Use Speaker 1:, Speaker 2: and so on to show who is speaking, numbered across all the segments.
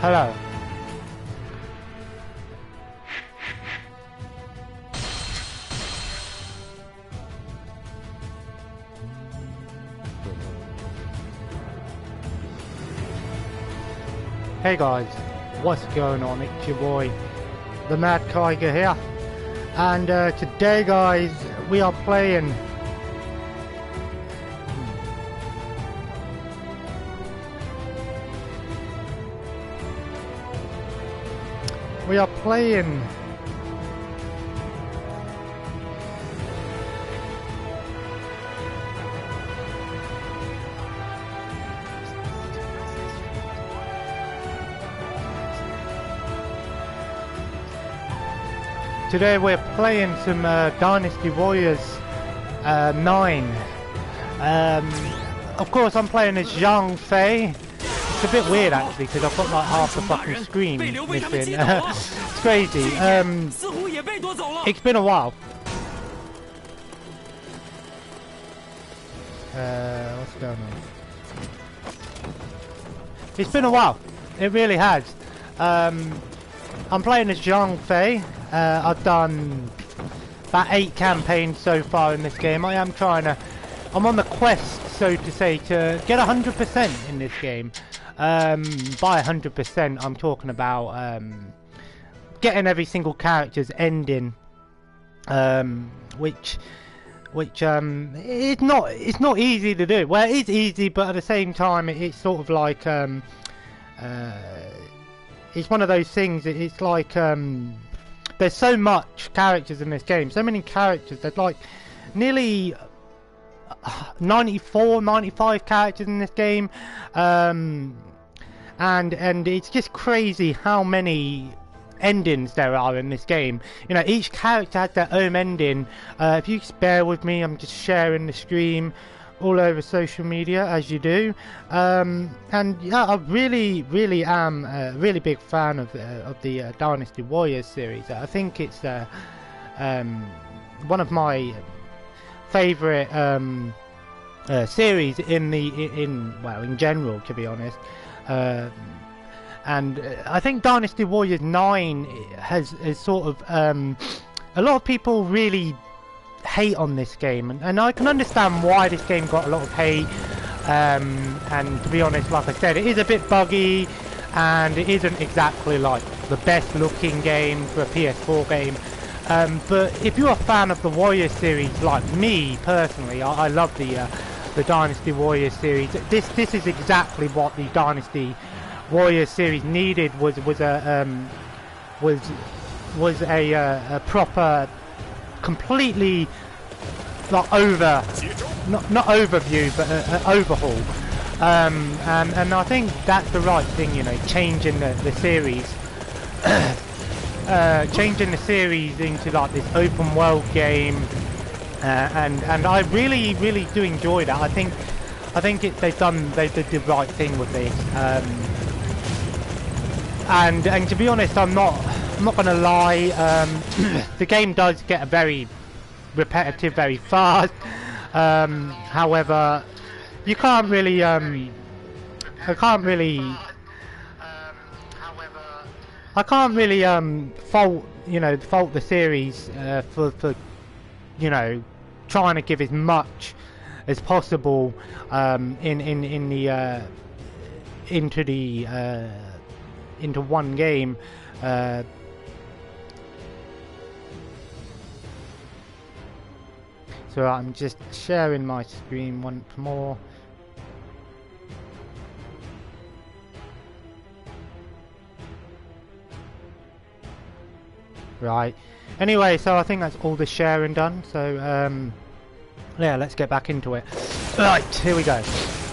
Speaker 1: Hello. Hey guys, what's going on? It's your boy, the Mad Tiger here, and today guys, we are playing some Dynasty Warriors 9. Of course I'm playing as Zhang Fei. It's a bit weird actually because I've got like half the fucking screen missing. It's crazy. It's been a while. What's going on? It's been a while. It really has. I'm playing as Zhang Fei. I've done about 8 campaigns so far in this game. I'm on the quest, so to say, to get 100% in this game. By 100%, I'm talking about getting every single character's ending, which it's not easy to do. Well, it is easy, but at the same time, it's sort of like it's one of those things. It's like there's so much characters in this game, so many characters. There's like nearly 94, 95 characters in this game, and it's just crazy how many endings there are in this game. You know, each character has their own ending. If you just bear with me, I'm just sharing the stream all over social media as you do, and yeah, I really am a really big fan of the Dynasty Warriors series. I think it's one of my favorite series in general, to be honest. And I think Dynasty Warriors 9 has sort of a lot of people really hate on this game, and I can understand why this game got a lot of hate, and to be honest, like I said, it is a bit buggy and it isn't exactly like the best looking game for a PS4 game, but if you're a fan of the Warriors series like me personally, I love the Dynasty Warriors series. This is exactly what the Dynasty Warriors series needed, was a proper, completely not overview, but an overhaul, and I think that's the right thing, you know, changing the series changing the series into like this open world game, and I really do enjoy that. I think they did the right thing with this, and to be honest, I'm not gonna lie, the game does get very repetitive very fast. However, you can't really I can't really fault the series for you know, trying to give as much as possible into one game. So I'm just sharing my screen once more. Right. Anyway, so I think that's all the sharing done. So yeah, let's get back into it. Right, here we go.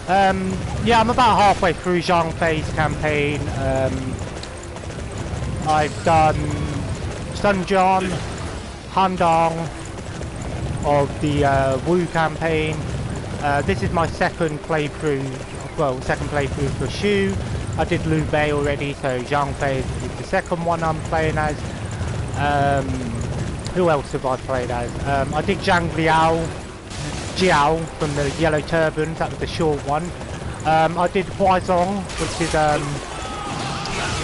Speaker 1: Yeah, I'm about halfway through Zhang Fei's campaign. I've done Sun John, Handong of the Wu campaign. This is my second playthrough for Shu. I did Liu Bei already, so Zhang Fei is the second one I'm playing as. Who else have I played as? I did Zhang Jiao from the Yellow Turbans, that was the short one. I did Huazong, which is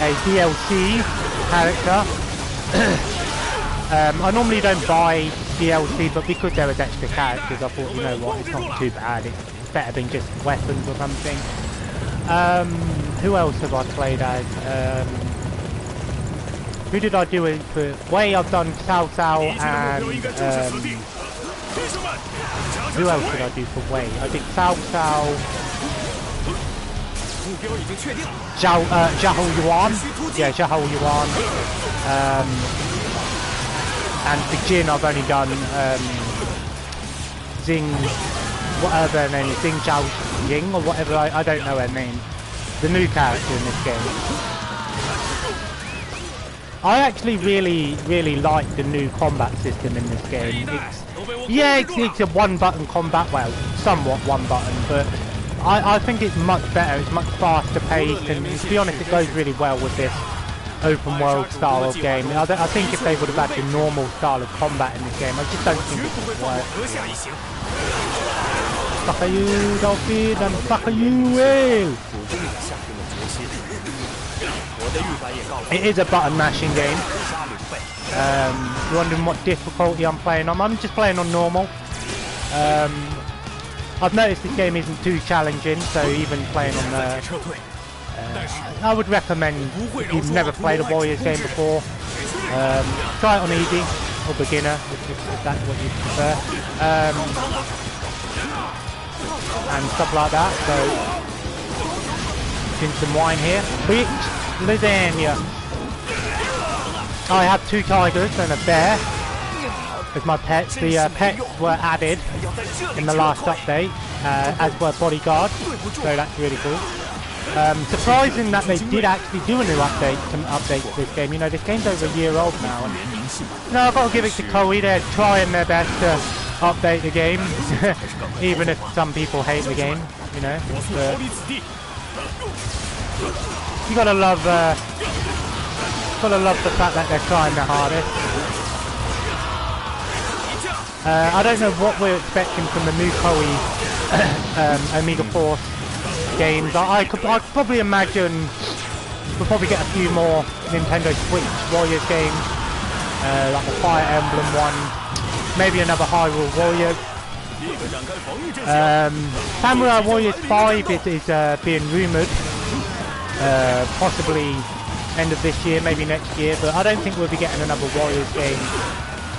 Speaker 1: a DLC character. I normally don't buy DLC, but because there was extra characters, I thought, you know what, it's not too bad. It's better than just weapons or something. Who else have I played as? Who did I do it for? Wei, I've done Cao Cao, and who else did I do for Wei? I did Cao Cao, Zhao Yuan, yeah, Zhao Yuan, and for Jin I've only done Xing, whatever her name is, Xing Zhao Ying or whatever, I don't know her name, the new character in this game. I actually really like the new combat system in this game. It's a one-button combat, well, somewhat one-button, but I think it's much better, it's much faster paced, and to be honest it goes really well with this open world style of game. I think if they would have had the normal style of combat in this game, I just don't think it would work. Fuck you, Dolphin, and fuck you, Will! It is a button mashing game. You're wondering what difficulty I'm playing on? I'm just playing on normal. I've noticed this game isn't too challenging, so even playing on I would recommend, if you've never played a Warriors game before, try it on easy or beginner if that's what you prefer, and stuff like that. So drink some wine here. Bitch, lasagna. I have 2 tigers and a bear as my pets. The pets were added in the last update, as were bodyguards, so that's really cool. Surprising that they did actually do a new update to update this game. You know, this game's over a year old now, and you know, I've got to give it to Koei. They're trying their best to update the game, even if some people hate the game, you know. But you gotta love the fact that they're trying their hardest. I don't know what we're expecting from the new Koei Omega Force games. I could probably imagine we'll probably get a few more Nintendo Switch Warriors games, like the Fire Emblem one, maybe another Hyrule Warriors. Samurai Warriors 5 is being rumoured, possibly end of this year, maybe next year, but I don't think we'll be getting another Warriors game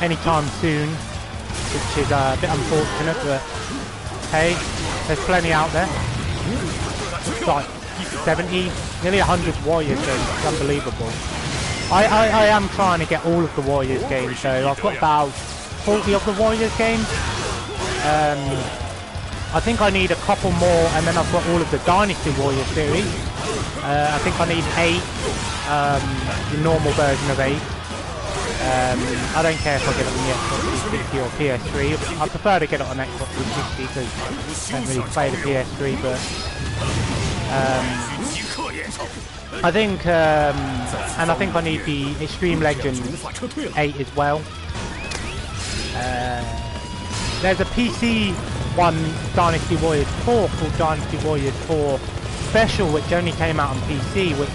Speaker 1: anytime soon, which is a bit unfortunate, but hey, there's plenty out there. It's like 70, nearly 100 Warriors games. It's unbelievable. I am trying to get all of the Warriors games, so I've got about 40 of the Warriors games. I think I need a couple more, and then I've got all of the Dynasty Warriors series. I think I need 8, the normal version of 8. I don't care if I get it on the Xbox 360 or PS3. I prefer to get it on Xbox 360 because I don't really play the PS3, but I think, and I think I need the Extreme Legends 8 as well. There's a PC one, Dynasty Warriors 4, called Dynasty Warriors 4 Special, which only came out on PC, which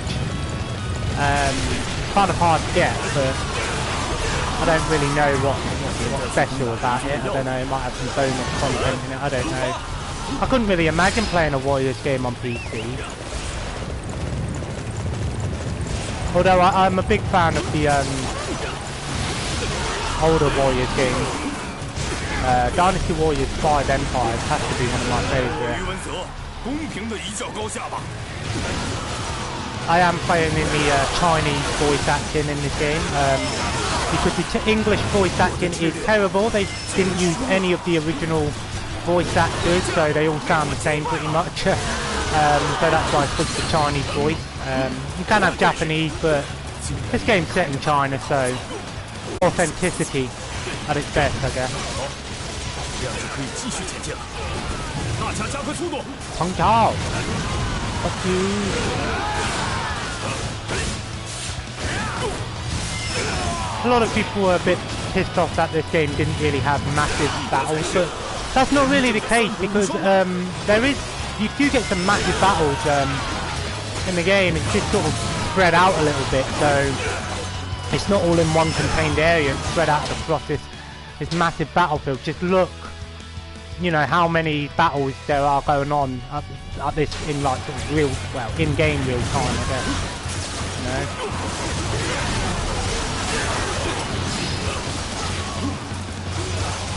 Speaker 1: kind of hard to get, but I don't really know what's special about it. I don't know, it might have some bonus content in it, I don't know. I couldn't really imagine playing a Warriors game on PC. Although I'm a big fan of the older Warriors games. Dynasty Warriors 5 Empires has to be one of my favourites. I am playing in the Chinese voice acting in this game, because the English voice acting is terrible. They didn't use any of the original voice actors, so they all sound the same pretty much. So that's why I switched to Chinese voice. You can have Japanese, but this game's set in China, so authenticity at its best, I guess. Hong Chao! Fuck you! A lot of people were a bit pissed off that this game didn't really have massive battles, but that's not really the case, because you do get some massive battles in the game. It's just sort of spread out a little bit, so it's not all in one contained area. It's spread out across this massive battlefield. Just look, you know, how many battles there are going on at this in like sort of real, well, in-game real time, I guess. You know.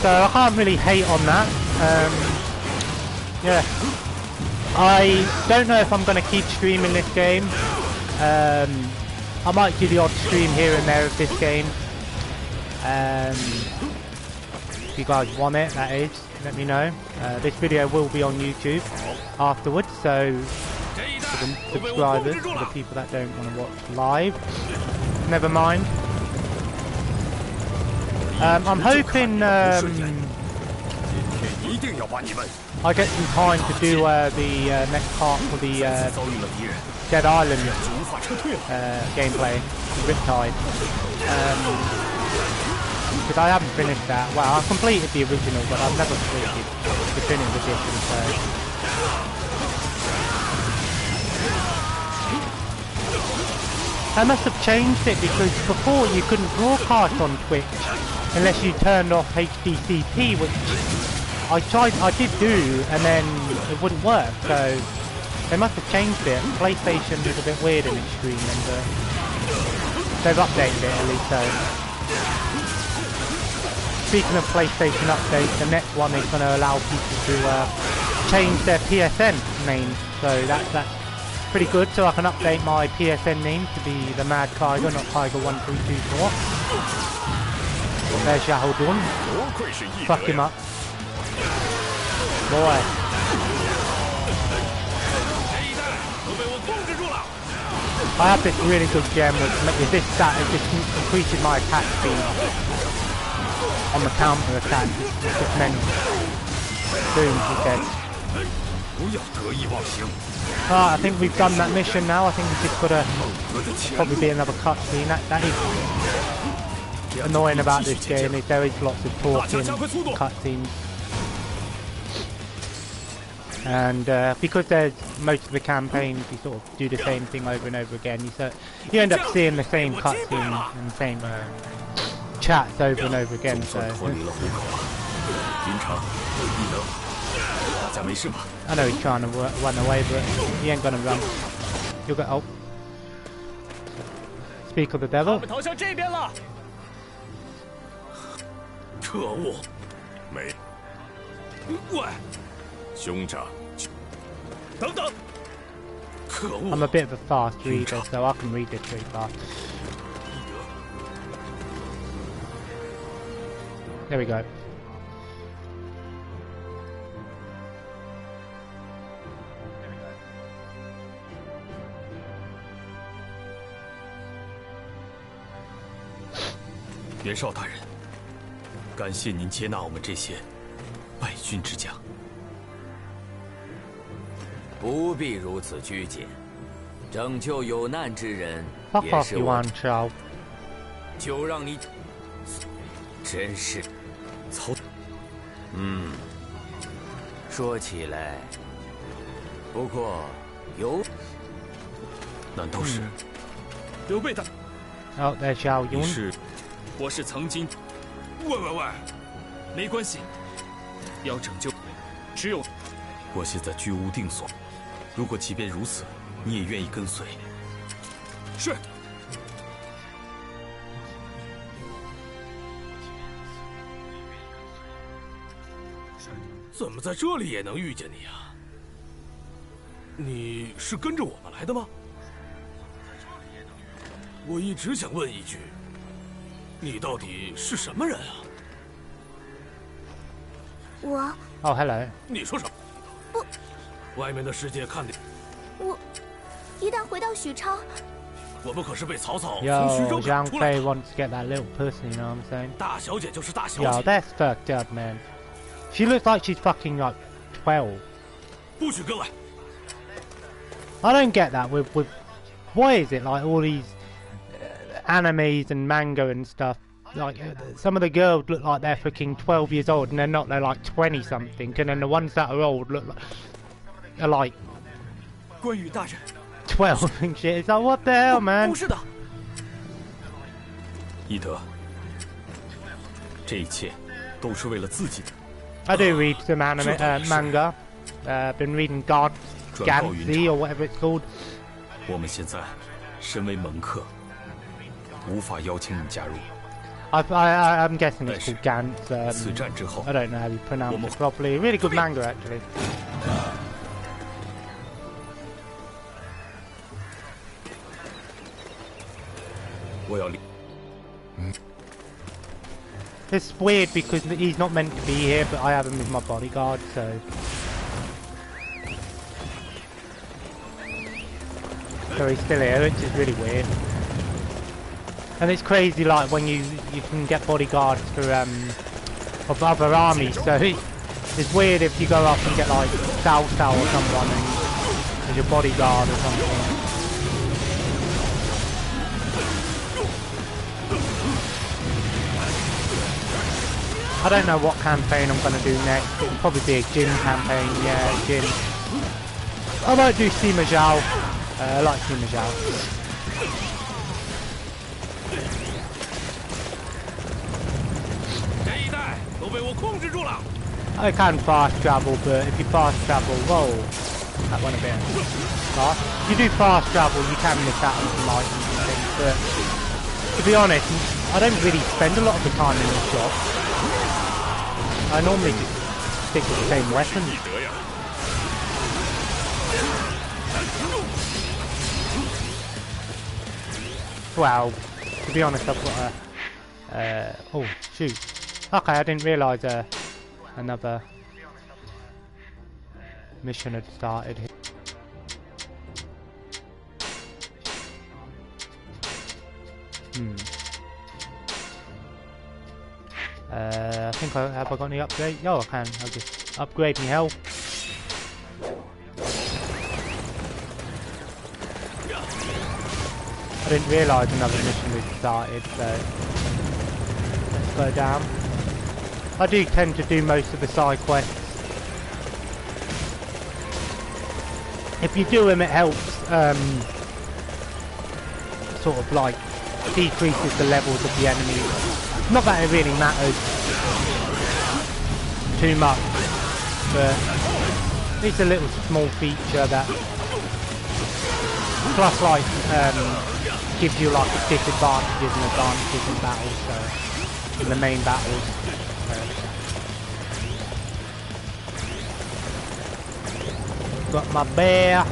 Speaker 1: So I can't really hate on that. Yeah, I don't know if I'm going to keep streaming this game. I might do the odd stream here and there of this game. If you guys want it, that is, let me know. This video will be on YouTube afterwards, so for the subscribers, for the people that don't want to watch live, never mind. I'm hoping I get some time to do the next part for the Dead Island gameplay, Riptide. Because I haven't finished that. Well, I've completed the original, but I've never completed the definitive edition, so... I must have changed it, because before you couldn't broadcast on Twitch unless you turned off HDCP, which I did do, and then it wouldn't work, so they must have changed it. PlayStation is a bit weird in its streaming, but they've updated it at least, so... Speaking of PlayStation updates, the next one is going to allow people to change their PSN name, so that's pretty good. So I can update my PSN name to be the Mad Tiger, not Tiger1324. There's Yahodun. Fuck him up. Boy. I have this really good gem with this stat, it just increases my attack speed on the counter attack. It's just mental. Boom, he's dead. I think we've done that mission now. I think we've just got to probably be another cutscene. That is annoying about this game, is there is lots of talking cutscenes. And because there's most of the campaigns, you sort of do the same thing over and over again. You end up seeing the same cutscene and the same chats over and over again. So I know he's trying to run away, but he ain't gonna run. You'll get oh. Speak of the devil. I'm a bit of a fast reader, so I can read this pretty fast. There we go.
Speaker 2: 袁绍大人，感谢您接纳我们这些败军之将。
Speaker 3: 不必如此拘谨，拯救有难之人也是我。就让你，真是，曹。说起来，不过有，
Speaker 2: 难道是刘备大？
Speaker 1: 哦，在小勇
Speaker 2: 是。 我是曾经，喂，没关系，要拯救，只有我现在居无定所。如果即便如此，你也愿意跟随？是。怎么在这里也能遇见你啊？你是跟着我们来的吗？我一直想问一句。 你到底是什么人啊？
Speaker 4: 我
Speaker 1: 哦 ，hello。
Speaker 2: 你说什么？
Speaker 4: 不，
Speaker 2: 外面的世界看你。
Speaker 4: 我一旦回到许昌，
Speaker 2: 我们可是被曹操从徐州赶出来的。
Speaker 1: wants to get that little pussy, you know what I'm saying?
Speaker 2: 大小姐就是大小姐。
Speaker 1: Yo, that's fucked up, man. She looks like she's fucking like 12.
Speaker 2: 不许跟来。
Speaker 1: I don't get that with why is it like all these animes and manga and stuff, like some of the girls look like they're freaking 12 years old and they're not, they're like 20 something, and then the ones that are old look like are like
Speaker 2: 关羽大人
Speaker 1: 12 and shit. It's like, what the hell, man?
Speaker 3: 不是的，
Speaker 2: 伊德，这一切都是为了自己的。
Speaker 1: I do read some anime, manga. Been reading God Gansy or whatever it's called.
Speaker 2: 我们现在身为门客，无法邀请你加入。
Speaker 1: I'm guessing it's called Gans.
Speaker 2: 此战之后，
Speaker 1: I don't know how you pronounce it properly. Really good manga, actually.
Speaker 2: 我要离。
Speaker 1: It's weird because he's not meant to be here, but I have him as my bodyguard, so... So he's still here, which is really weird. And it's crazy, like, when you can get bodyguards for, of other armies, so it's weird if you go up and get, like, Cao Cao or someone and as your bodyguard or something. I don't know what campaign I'm going to do next. It'll probably be a Jin campaign, yeah, Jin. I might do Sima Zhao. I like Sima Zhao. I can fast travel, but if you fast travel, whoa, that went a bit fast. If you do fast travel, you can miss out on some items and things, but to be honest, I don't really spend a lot of the time in the shop. I normally just stick with the same weapon. Well, to be honest, I've got a... oh, shoot. Okay, I didn't realise another mission had started here. I think have I got any upgrade? Oh, I can. I'll just upgrade my health. I didn't realise another mission had started, so let's go down. I do tend to do most of the side quests. If you do them, it helps sort of like decreases the levels of the enemies. Not that it really matters too much, but it's a little small feature that plus like gives you like disadvantages and advantages in battles, so in the main battles. Got my bear,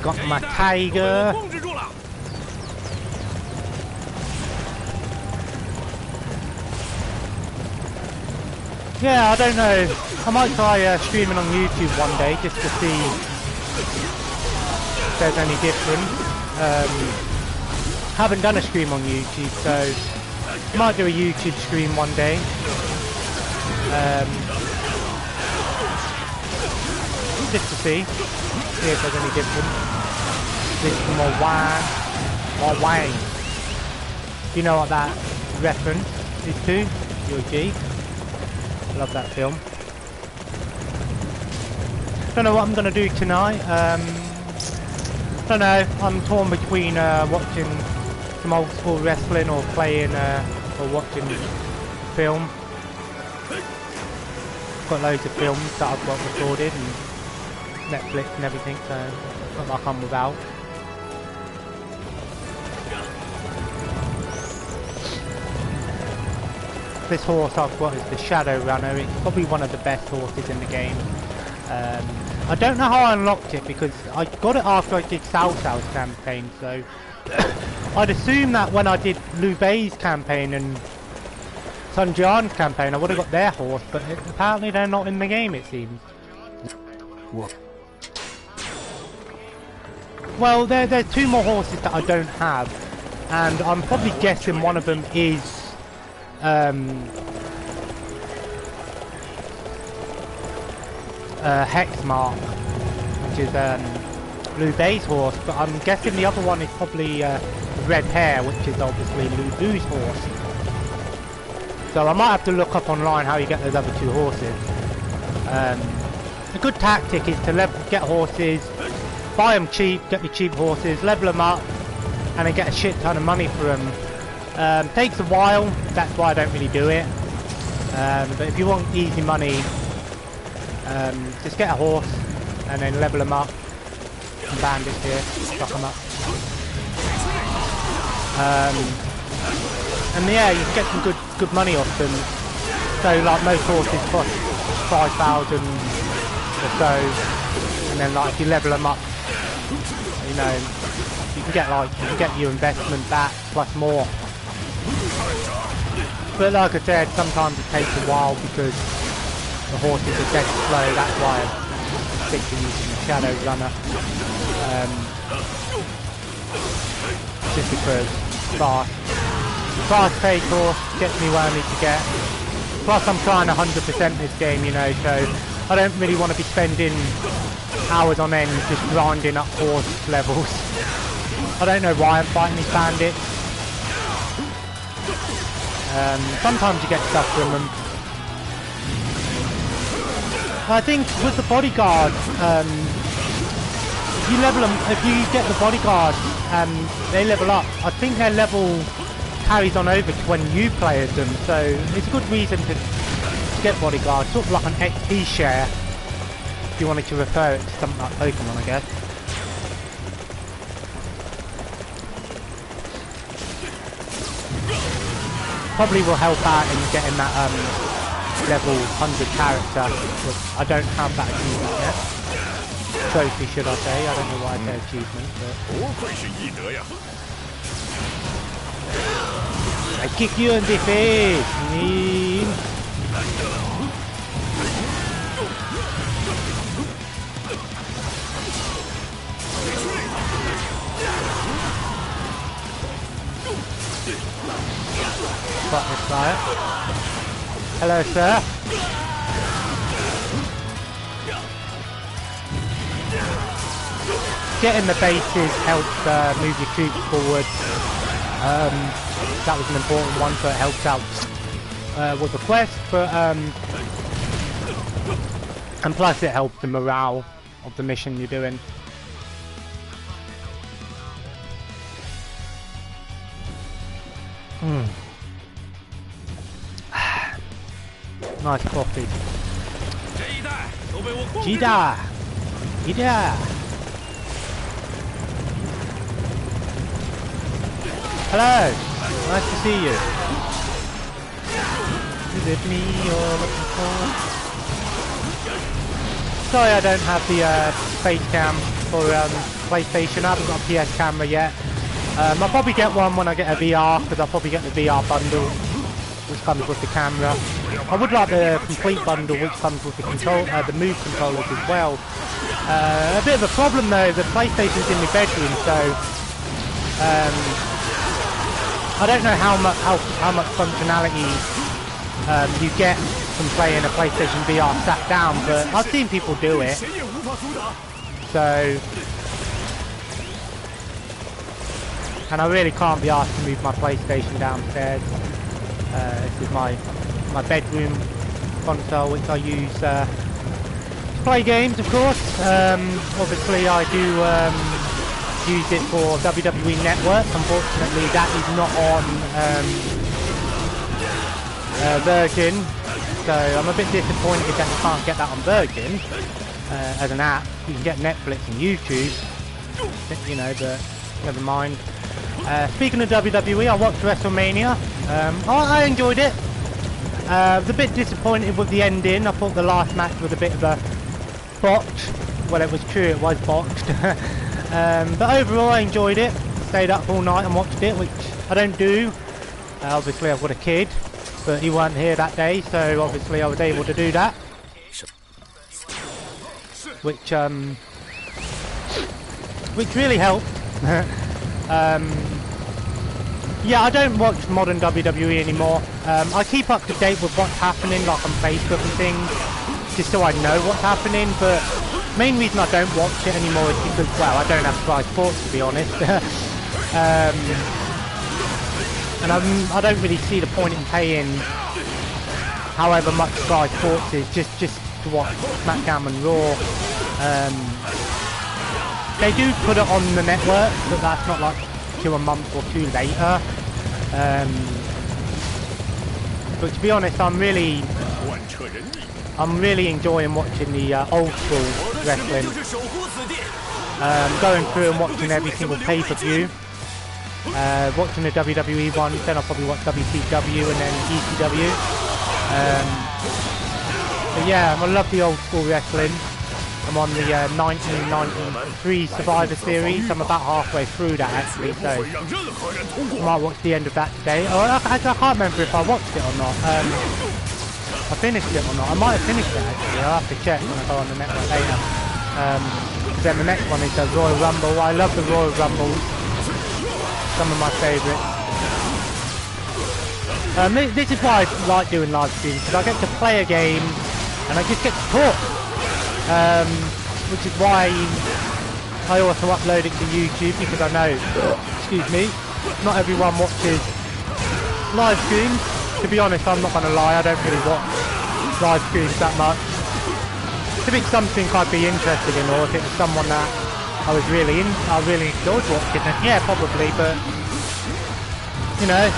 Speaker 1: got my tiger. Yeah, I don't know. I might try streaming on YouTube one day just to see if there's any difference. Haven't done a stream on YouTube, so might do a YouTube stream one day. Just to see if there's any difference. This is more wine. Do you know what that reference is to? You're a G. Love that film. Don't know what I'm gonna do tonight. Don't know. I'm torn between watching some old school wrestling or playing or watching film. Got loads of films that I've got recorded and Netflix and everything, so it's not like I'm without. This horse I've got is the Shadow Runner. It's probably one of the best horses in the game. I don't know how I unlocked it because I got it after I did Cao Cao's campaign, so I'd assume that when I did Liu Bei's campaign and Sun Jian's campaign I would have got their horse, but apparently they're not in the game, it seems.
Speaker 2: What?
Speaker 1: Well, there's two more horses that I don't have, and I'm probably guessing one of them is Hexmark, which is Liu Bei's horse, but I'm guessing the other one is probably Red Hair, which is obviously Liu Bu's horse. So I might have to look up online how you get those other two horses. A good tactic is to get horses buy them cheap, get me cheap horses, level them up, and then get a shit ton of money for them. Takes a while, that's why I don't really do it. But if you want easy money, just get a horse and then level them up. Some bandits here, fuck them up. And yeah, you can get some good money off them. So like most horses cost 5,000 or so, and then like if you level them up, you know, you can get your investment back plus more. But like I said, sometimes it takes a while because the horses are dead slow. That's why I stick to using the Shadow Runner. Just because fast pace horse gets me where I need to get. Plus I'm trying 100% this game, you know, so I don't really want to be spending hours on end just grinding up horse levels. I don't know why I'm fighting these bandits. Sometimes you get stuff from them. I think with the bodyguard, if you level them, if you get the bodyguard and they level up, I think their level carries on over to when you play as them, so it's a good reason to get bodyguard, sort of like an XP share, if you wanted to refer it to something like Pokemon, I guess. Probably will help out in getting that level 100 character, but I don't have that achievement yet. Trophy, should I say? I don't know why I say achievement, but I kick you in the face, mean. Fuck this guy. Hello, sir. Getting the bases helps move your troops forward. That was an important one, so it helps out with the quest. But and plus, it helps the morale of the mission you're doing. Nice coffee. Jida! Jida! Hello! Nice to see you. Is it me you're looking for? Sorry I don't have the face cam for PlayStation. I haven't got a PS camera yet. I'll probably get one when I get a VR, because I'll probably get the VR bundle, which comes with the camera. I would like the complete bundle, which comes with the the Move controllers as well. A bit of a problem though, the PlayStation's in my bedroom, so I don't know how much functionality you get from playing a PlayStation VR sat down, but I've seen people do it. So. And I really can't be asked to move my PlayStation downstairs. This is my bedroom console, which I use to play games, of course. Obviously, I do use it for WWE Network. Unfortunately, that is not on Virgin, so I'm a bit disappointed that you can't get that on Virgin as an app. You can get Netflix and YouTube, you know, but never mind. Speaking of WWE, I watched WrestleMania. I enjoyed it. I was a bit disappointed with the ending. I thought the last match was a bit of a botch. Well, it was true, it was botched. But overall, I enjoyed it. Stayed up all night and watched it, which I don't do. Obviously, I've got a kid, but he wasn't here that day, so obviously I was able to do that. Which really helped. Yeah, I don't watch modern WWE anymore. I keep up to date with what's happening, like on Facebook and things, just so I know what's happening, but main reason I don't watch it anymore is because, well, I don't have Sky Sports, to be honest. And I don't really see the point in paying however much Sky Sports is, just to watch SmackDown and Raw. They do put it on the network, but that's not like till a month or two later. But to be honest, I'm really enjoying watching the old school wrestling. Going through and watching every single pay-per-view. Watching the WWE ones, then I'll probably watch WCW and then ECW. But yeah, I love the old school wrestling. I'm on the 1993 Survivor Series. I'm about halfway through that actually, so I might watch the end of that today. Oh, I can't remember if I watched it or not. I finished it or not. I might have finished it actually. I'll have to check when I go on the network later. Then the next one is the Royal Rumble. I love the Royal Rumbles. Some of my favourites. This is why I like doing live streams, because I get to play a game and I just get to talk. Which is why I also upload it to YouTube, because I know, excuse me, not everyone watches live streams. To be honest, I'm not going to lie, I don't really watch live streams that much. If it's something I'd be interested in, or if it was someone that I really enjoyed watching, then yeah, probably, but, you know.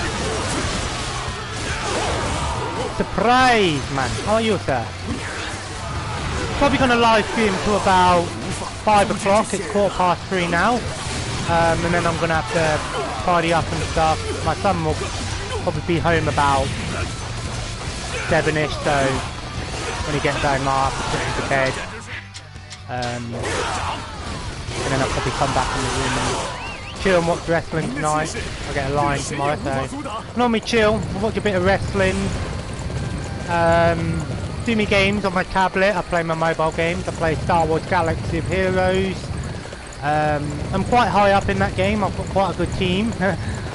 Speaker 1: Surprise, man. How are you, sir? Probably going to live stream to about 5 o'clock. It's 3:15 now. And then I'm going to have to tidy up and stuff. My son will probably be home about 7ish, so when he gets home I'll have to put him to bed. And then I'll probably come back in the room and chill and watch wrestling tonight. I'll get a line tomorrow, so normally chill, watch a bit of wrestling. Do me games on my tablet. I play my mobile games. I play Star Wars Galaxy of Heroes. I'm quite high up in that game. I've got quite a good team.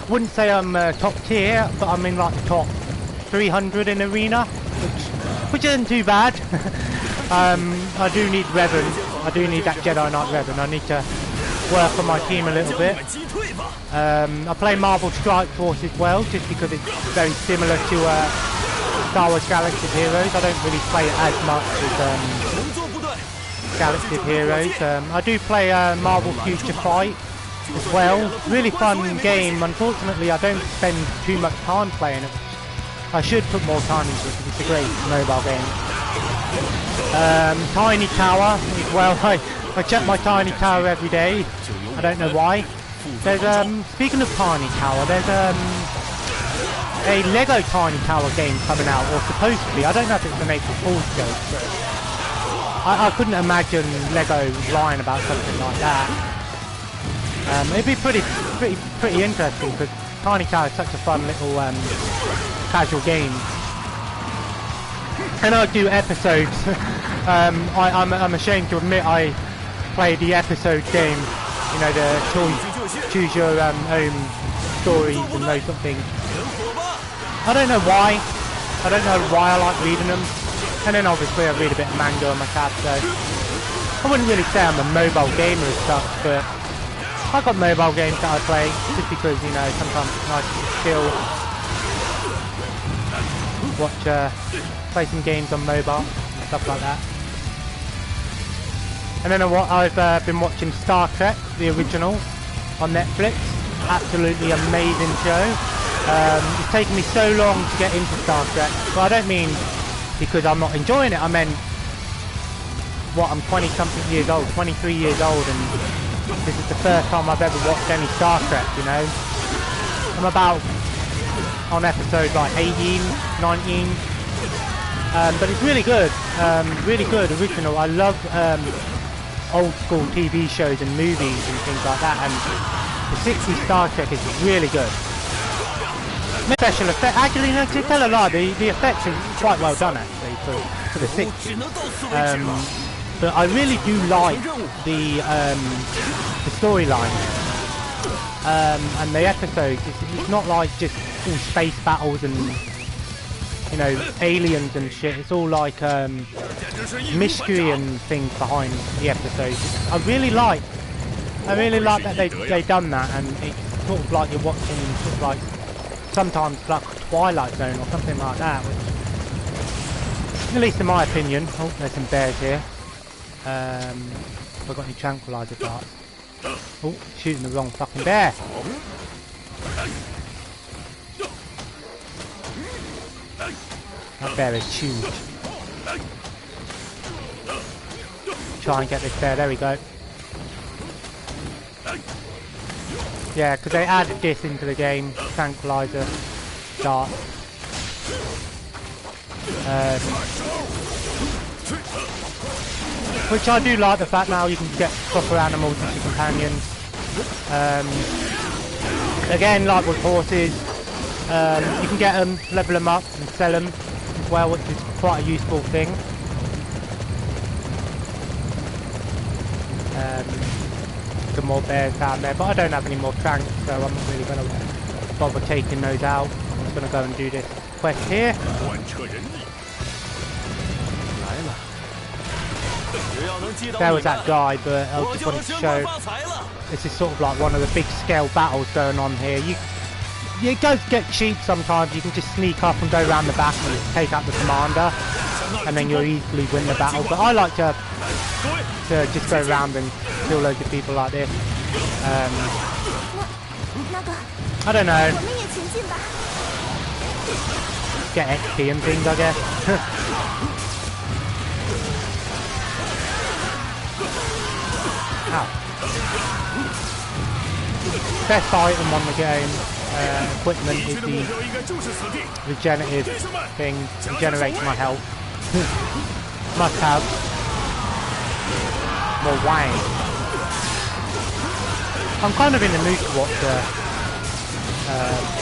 Speaker 1: Wouldn't say I'm top tier, but I'm in like the top 300 in Arena, which isn't too bad. I do need Revan. I do need that Jedi Knight Revan. I need to work on my team a little bit. I play Marvel Strike Force as well, just because it's very similar to Star Wars Galaxy of Heroes. I don't really play it as much as Galaxy of Heroes. I do play Marvel Future Fight as well. Really fun game. Unfortunately, I don't spend too much time playing it. I should put more time into it because it's a great mobile game. Tiny Tower as well. I check my Tiny Tower every day. I don't know why. There's speaking of Tiny Tower, there's a Lego Tiny Tower game coming out, or supposed to be. I don't know if it's an April Fool's joke, but I couldn't imagine Lego lying about something like that. It'd be pretty interesting, because Tiny Tower is such a fun little casual game. And I do episodes. I'm ashamed to admit I play the episode game. You know, the choose your own stories and those sort of things. I don't know why. I don't know why I like reading them. And then obviously I read a bit of manga on my tab, so I wouldn't really say I'm a mobile gamer as such, but I've got mobile games that I play just because, you know, sometimes it's nice to chill, watch, play some games on mobile and stuff like that. And then I've been watching Star Trek, the original, on Netflix. Absolutely amazing show. It's taken me so long to get into Star Trek, but I don't mean because I'm not enjoying it. I meant, what, I'm 20 something years old, 23 years old, and this is the first time I've ever watched any Star Trek, you know. I'm about on episode like 18, 19, but it's really good, original. I love old school TV shows and movies and things like that, and the 60s Star Trek is really good. Special effect, actually, no, to tell a lie, the effects are quite well done actually for the 60s. But I really do like the storyline and the episodes. It's not like just all space battles and, you know, aliens and shit. It's all like mystery and things behind the episodes. I really like that they done that, and it's sort of like you're watching sort of like sometimes like Twilight Zone or something like that, which, at least in my opinion. Oh, there's some bears here. Have I got any tranquilizer darts? Oh, shooting the wrong fucking bear. That bear is huge. Try and get this bear. There we go. Yeah, because they added this into the game. Tranquilizer dart. Which I do like the fact now you can get proper animals as your companions. Again, like with horses, you can get them, level them up and sell them as well, which is quite a useful thing. Some more bears down there, but I don't have any more tranks, so I'm not really going to bother taking those out. I'm just going to go and do this quest here. There was that guy, but I just wanted to show this is sort of like one of the big scale battles going on here. It does get cheap sometimes. You can just sneak up and go around the back and just take out the commander, and then you'll easily win the battle. But I like to just go around and kill loads of people like this. I don't know. Get XP and things, I guess. Ow. Best item on the game, equipment, is the regenerative thing. Regenerates my health. Must have more wine. I'm kind of in the mood to watch a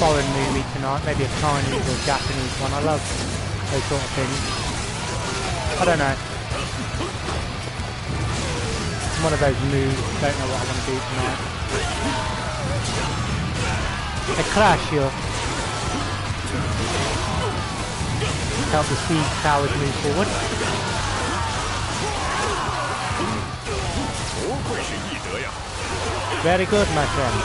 Speaker 1: foreign movie tonight, maybe a Chinese or Japanese one. I love those sort of things. I don't know. One of those moods, don't know what I want to do tonight. A clash here. Help the siege towers move forward. Very good, my friend.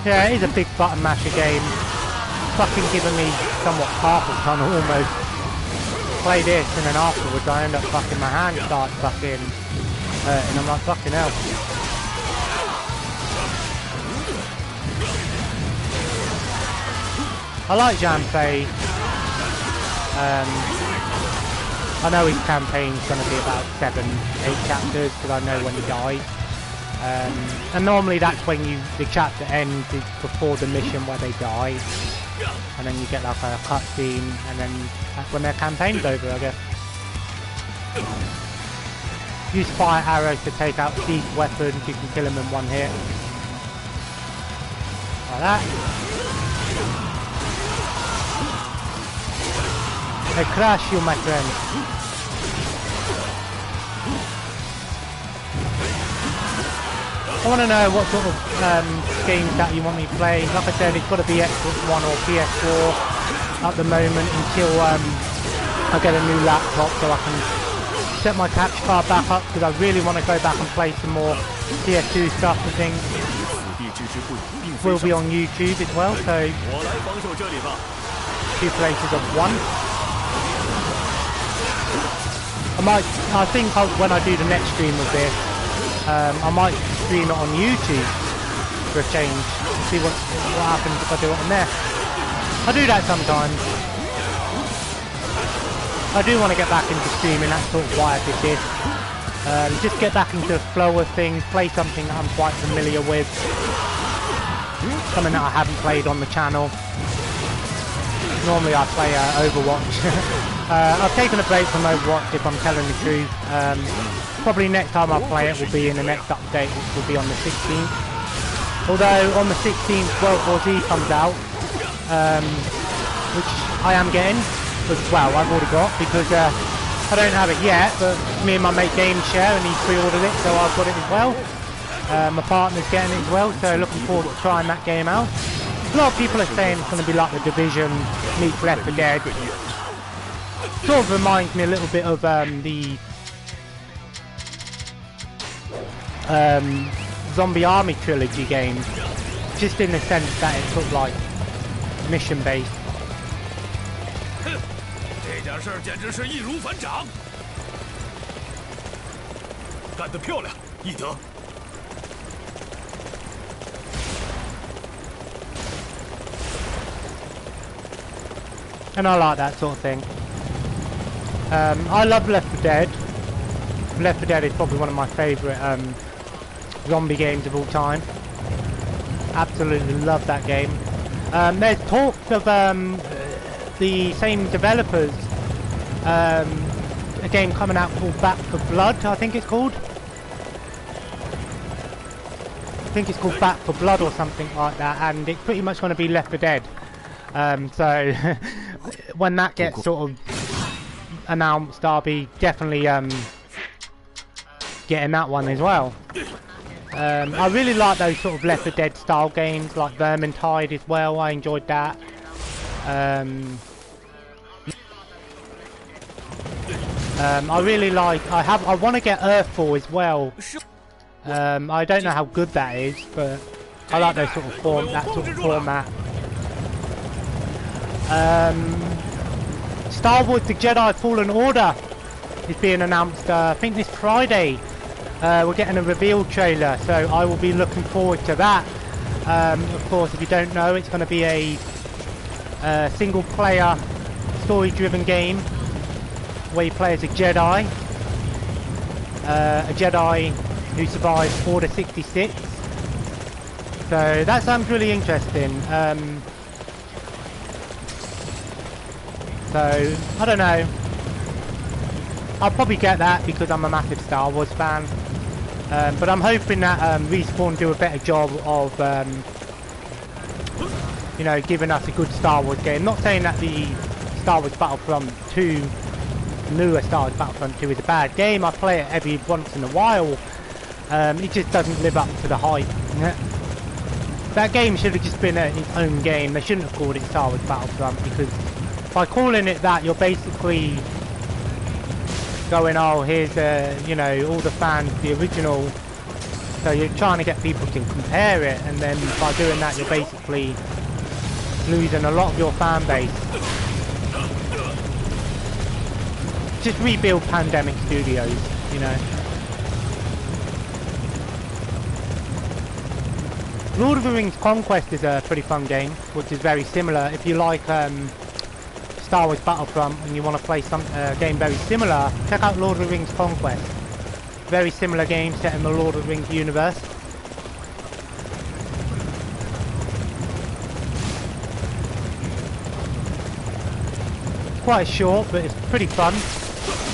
Speaker 1: Yeah, it is a big button masher game. Fucking giving me somewhat carpal tunnel almost. Play this and then afterwards I end up fucking my hand starts fucking hurting. I'm like, fucking hell. I like Janpei. I know his campaign's going to be about 7-8 chapters because I know when he dies. And normally that's when the chapter ends, is before the mission where they die. And then you get like a cutscene, and then that's when their campaign's over, I guess. Use fire arrows to take out siege weapons, you can kill them in one hit. Like that. They crash you, my friend. I want to know what sort of games that you want me to play. Like I said, it's got to be Xbox One or PS4 at the moment until I get a new laptop so I can set my capture card back up, because I really want to go back and play some more PS2 stuff and things. Will be on YouTube as well, so 2 places of one. I think when I do the next stream of this, I might stream it on YouTube for a change, see what happens if I do it on there. I do that sometimes. I do want to get back into streaming, that's sort of why I did this. Just get back into the flow of things, play something that I'm quite familiar with. Something that I haven't played on the channel. Normally I play Overwatch. I've taken a break from Overwatch, if I'm telling the truth. Probably next time I play it will be in the next update, which will be on the 16th. Although on the 16th World War Z comes out, which I am getting, well, I've already got, because I don't have it yet, but me and my mate Game share and he pre-ordered it, so I've got it as well. My partner's getting it as well, so looking forward to trying that game out. A lot of people are saying it's going to be like the Division meets Left 4 Dead. Sort of reminds me a little bit of the Zombie Army trilogy games, just in the sense that it's sort of like mission based.
Speaker 2: 点事儿简直是易如反掌，干得漂亮，翼德。
Speaker 1: And I like that sort of thing. I love Left 4 Dead. Left 4 Dead is probably one of my favourite zombie games of all time. Absolutely love that game. There's talks of the same developers, a game coming out called Back 4 Blood, I think it's called. I think it's called Back 4 Blood or something like that, and it's pretty much going to be Left 4 Dead. So when that gets sort of announced, I'll be definitely getting that one as well. I really like those sort of Left 4 Dead style games, like Vermintide as well. I enjoyed that. I really like. I want to get Earthfall as well. I don't know how good that is, but I like those sort of format. Star Wars: The Jedi Fallen Order is being announced. I think this Friday. We're getting a reveal trailer, so I will be looking forward to that. Of course, if you don't know, it's going to be a single-player, story-driven game where you play as a Jedi who survived Order 66. So that sounds really interesting. So I don't know. I'll probably get that because I'm a massive Star Wars fan. But I'm hoping that Respawn do a better job of, you know, giving us a good Star Wars game. Not saying that the Star Wars Battlefront 2, newer Star Wars Battlefront 2 is a bad game. I play it every once in a while. It just doesn't live up to the hype. That game should have just been its own game. They shouldn't have called it Star Wars Battlefront, because by calling it that, you're basically going, oh, here's you know, all the fans, the original. So you're trying to get people to compare it, and then by doing that, you're basically losing a lot of your fan base. Just rebuild Pandemic Studios, you know. Lord of the Rings Conquest is a pretty fun game, which is very similar. If you like Star Wars Battlefront and you want to play some game very similar, check out Lord of the Rings Conquest. Very similar game set in the Lord of the Rings universe. It's quite short, but it's pretty fun.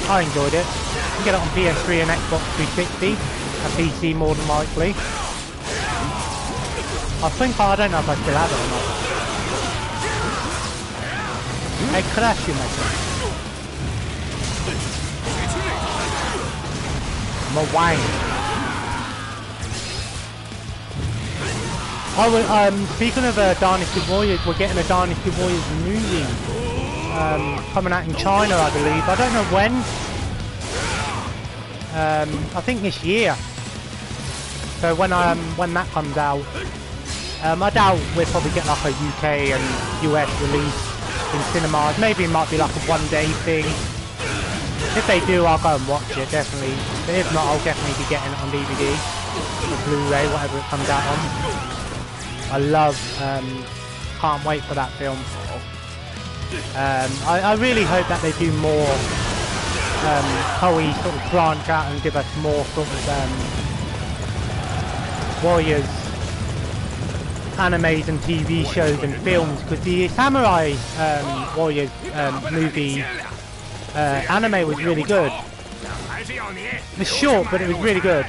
Speaker 1: I enjoyed it. You can get it on PS3 and Xbox 360, and PC more than likely. I don't know if I still have it or not. Hey, crash you, mate. Mawang. Speaking of Dynasty Warriors, we're getting a Dynasty Warriors movie coming out in China, I believe. I don't know when. I think this year. So when that comes out, I doubt we'll probably get like a UK and US release in cinemas. Maybe it might be like a one-day thing. If they do, I'll go and watch it, definitely. But if not, I'll definitely be getting it on DVD or Blu-ray, whatever it comes out on. I love, can't wait for that film. I really hope that they do more, Koei sort of branch out and give us more sort of Warriors animes and TV shows and films, because the Samurai Warriors movie anime was really good. It's short, but it was really good.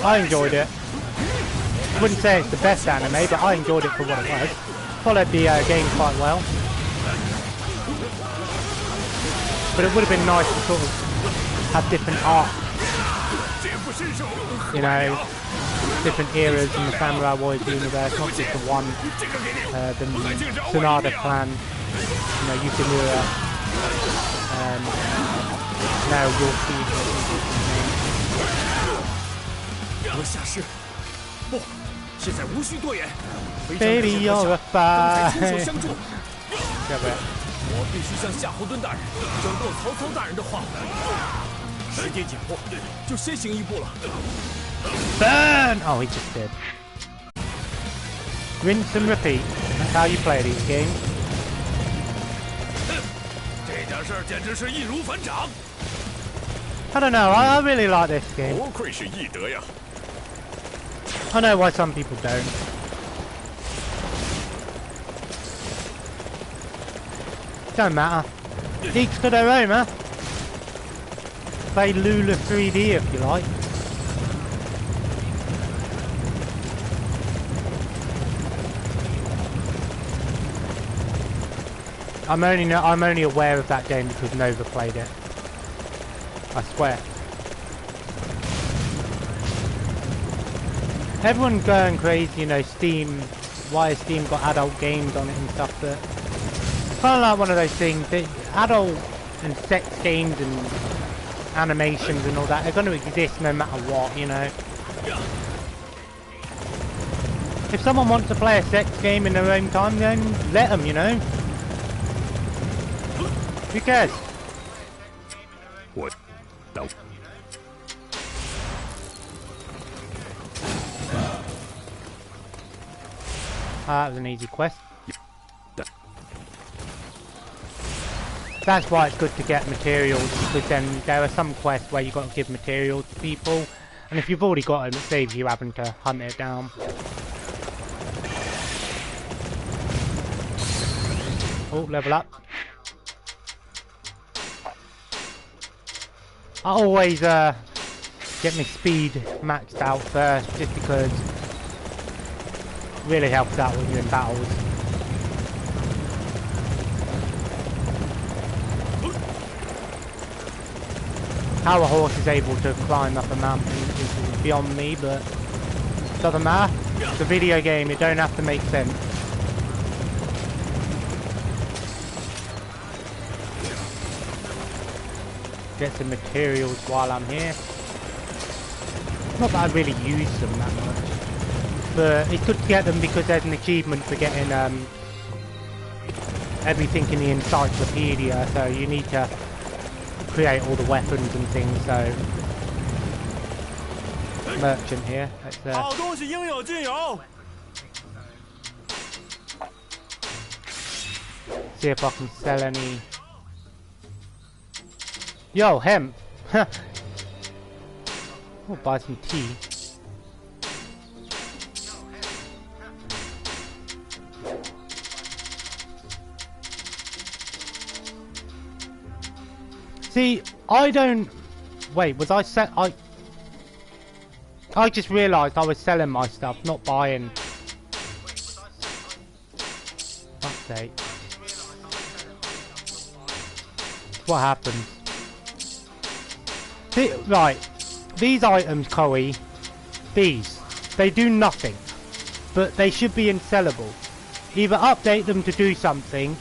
Speaker 1: I enjoyed it. I wouldn't say it's the best anime, but I enjoyed it for what it was. Followed the game quite well. But it would have been nice to sort of have different arcs, you know, different eras in the Samurai Warriors universe, not just the one, the Tsunade clan, you know, Yukimura, now Yorkie. Baby, you're a fire. 要不要？
Speaker 2: 我必须向夏侯惇大人转告曹操大人的话。时间紧迫，就先行一步了。
Speaker 1: Burn! Oh, he just did. Rinse and repeat. That's how you play these games.
Speaker 2: 这件事简直是易如反掌。
Speaker 1: I don't know. I really like this game.
Speaker 2: 不愧是义德呀！
Speaker 1: I know why some people don't. Don't matter. Each to their own, huh? Play Lula 3D if you like. I'm only aware of that game because Nova played it. I swear. Everyone's going crazy, you know, Steam. Why has Steam got adult games on it and stuff? But it's kind of like one of those things. That adult and sex games and animations and all that, they're going to exist no matter what, you know. If someone wants to play a sex game in their own time, then let them, you know. Who cares?
Speaker 2: What? No.
Speaker 1: That was an easy quest. That's why it's good to get materials, because then there are some quests where you've got to give materials to people, and if you've already got them, it saves you having to hunt it down. Oh, level up. I always get my speed maxed out first, just because it really helps out when you're in battles. How a horse is able to climb up a mountain is beyond me, but it doesn't matter. It's a video game, it don't have to make sense. Get some materials while I'm here. Not that I really use them that much, but it's good to get them because there's an achievement for getting everything in the encyclopedia, so you need to create all the weapons and things. So merchant here, let's see if I can sell any. Yo, hemp. We'll buy some tea. See, I don't... Wait, was I set... I just realised I was selling my stuff, not buying. Update. What happened? See, right, these items, Coey, they do nothing, but they should be unsellable. Either update them to do something,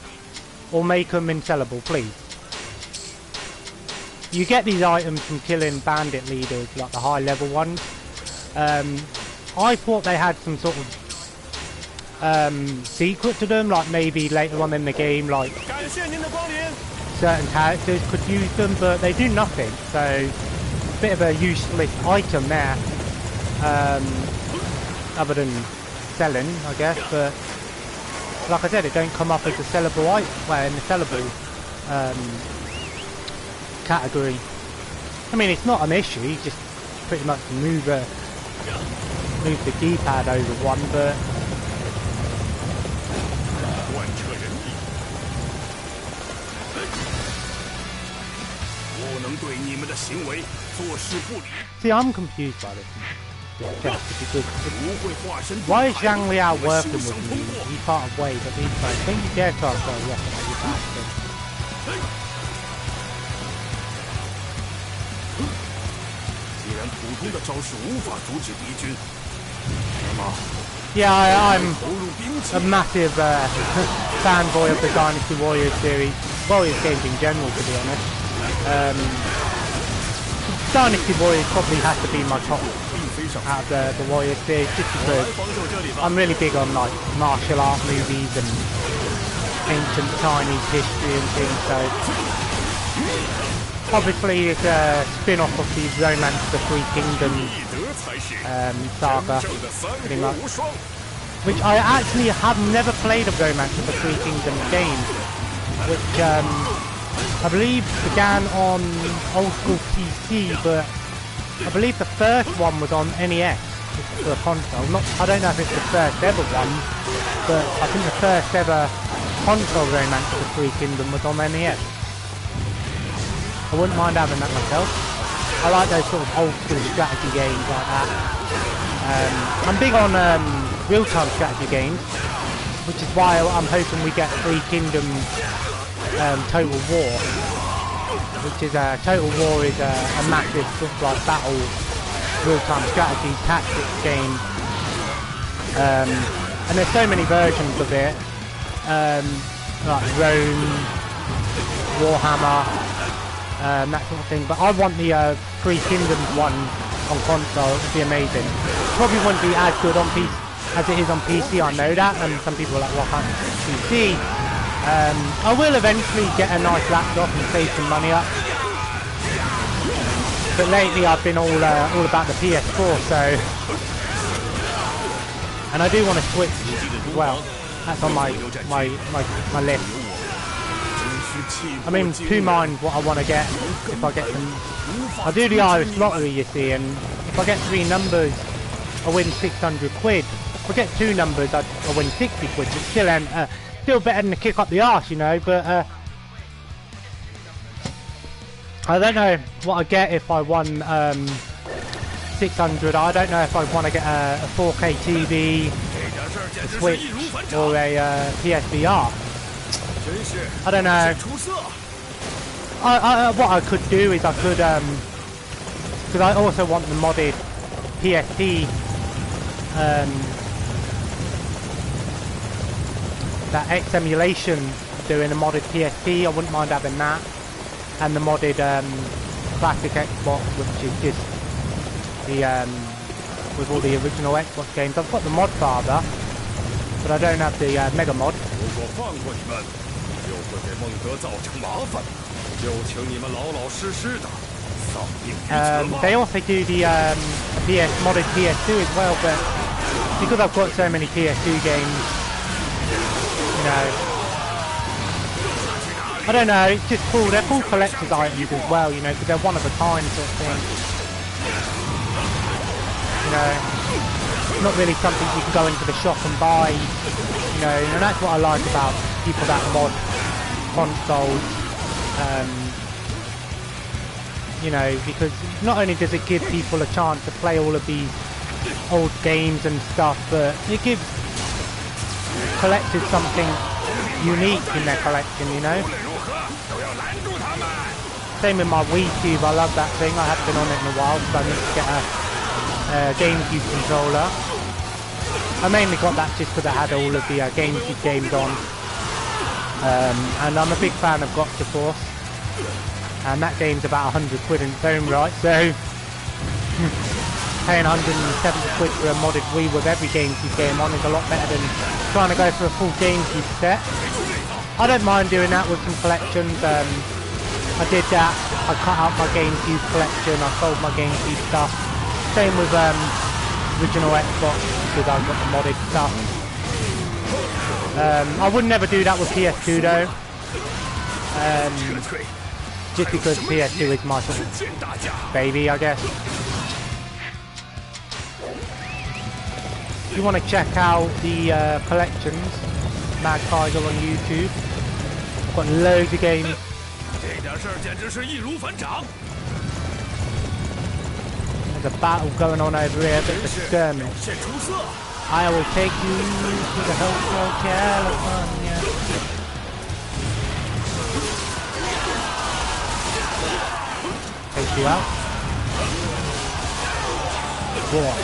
Speaker 1: or make them unsellable, please. You get these items from killing bandit leaders, like the high level ones. I thought they had some sort of secret to them, like maybe later on in the game, like certain characters could use them, but they do nothing. So a bit of a useless item there, other than selling, I guess. But like I said, it don't come up as a sellable item, well, in the sellable category. I mean, it's not an issue. You just pretty much move the D-pad over one, but see, I'm confused by this. Why is Zhang Liao working with me? He's part of Wei, but these guys think you dare try to go yesterday, you bastard. Yeah, I'm a massive fanboy of the Dynasty Warriors series, Warriors games in general, to be honest. Dynasty Warriors probably has to be my top out of the Warriors series, just because I'm really big on like martial art movies and ancient Chinese history and things. So obviously it's a spin-off of the Romance of the Three Kingdoms saga, pretty much. Which I actually have never played a Romance of the Three Kingdoms game, which I believe began on old school PC, but I believe the first one was on NES for a console. I don't know if it's the first ever one, but I think the first ever console Romance of the Three Kingdoms was on NES. I wouldn't mind having that myself. I like those sort of old school strategy games like that. I'm big on real-time strategy games, which is why I'm hoping we get Three Kingdoms Total War, which is Total War is a massive sort of like battle real-time strategy tactics game, and there's so many versions of it, like Rome, Warhammer, that sort of thing. But I want the Three Kingdoms one on console. It would be amazing. Probably wouldn't be as good on PC as it is on PC, I know that, and some people are like, well, I can't PC. I will eventually get a nice laptop and save some money up. But lately I've been all about the PS4, so... And I do want to switch as well. That's on my list. I'm in two minds what I want to get if I get some... I do the Irish lottery, you see, and if I get 3 numbers, I win 600 quid. If I get 2 numbers, I win 60 quid. It's still better than a kick up the arse, you know, but I don't know what I get if I won 600. I don't know if I want to get a 4K TV, a Switch, or a PSVR. I don't know. What I could do is I could, because I also want the modded PSP, that X emulation doing a modded PSP. I wouldn't mind having that, and the modded classic Xbox, which is just the with all the original Xbox games. I've got the mod father, but I don't have the Mega Mod. They also do the modded PS2 as well, but because I've got so many PS2 games, you know, I don't know, it's just cool. They're cool collector's items as well, you know, because they're one of a kind sort of thing. You know, not really something you can go into the shop and buy, you know, and that's what I like about people that mod consoles, you know, because not only does it give people a chance to play all of these old games and stuff, but it gives collectors something unique in their collection, you know. Same with my Wii Cube, I love that thing. I haven't been on it in a while, so I need to get a GameCube controller. I mainly got that just because I had all of the GameCube games on. And I'm a big fan of Gotcha Force. And that game's about 100 quid in its own right, so... paying 170 quid for a modded Wii with every GameCube game on is a lot better than trying to go for a full GameCube set. I don't mind doing that with some collections. I did that. I cut out my GameCube collection. I sold my GameCube stuff. Same with original Xbox, because I've got the modded stuff. I would never do that with PS2 though. Just because PS2 is my sort of baby, I guess. If you want to check out the collections, Mad Kaiser on YouTube. I've got loads of games. There's a battle going on over here, but it's a skirmish. I will take you to the Hotel California. Take you out. Boy.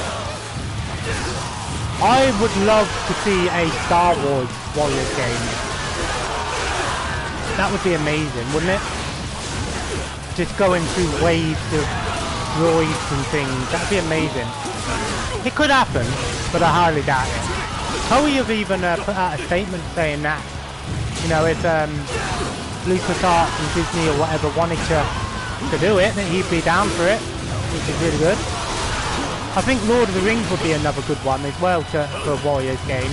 Speaker 1: I would love to see a Star Wars Warriors game. That would be amazing, wouldn't it? Just going through waves of droids and things. That'd be amazing. It could happen, but I highly doubt it. Toei have even put out a statement saying that You know, if LucasArts and Disney or whatever wanted to do it, then he'd be down for it, which is really good. I think Lord of the Rings would be another good one as well for a Warriors game.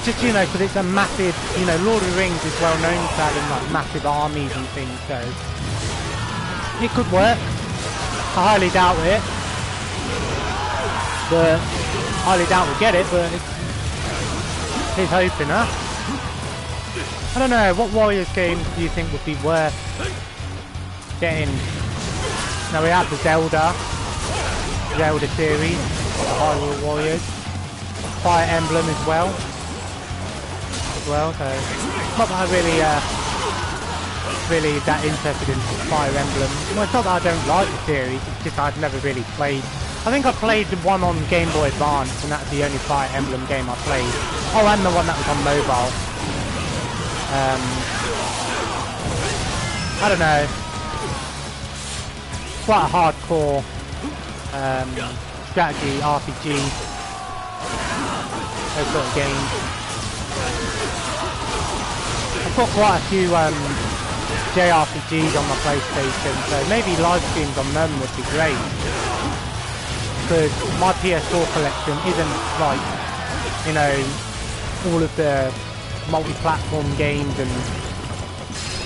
Speaker 1: Just, you know, because it's a massive, you know, Lord of the Rings is well known for having like massive armies and things, so it could work. I highly doubt it. But highly doubt we'll get it, but he's hoping, huh? I don't know, what Warriors games do you think would be worth getting? Now we have the Zelda series, the Hyrule Warriors, Fire Emblem as well, so not that I really that interested in Fire Emblem. Well, it's not that I don't like the series, it's just I've never really played. I think I played the one on Game Boy Advance, and that's the only Fire Emblem game I played. Oh, and the one that was on mobile. I don't know. Quite a hardcore strategy, RPG, those sort of games. I've got quite a few JRPGs on my PlayStation, so maybe live streams on them would be great. Because my PS4 collection isn't like, you know, all of the multi-platform games and,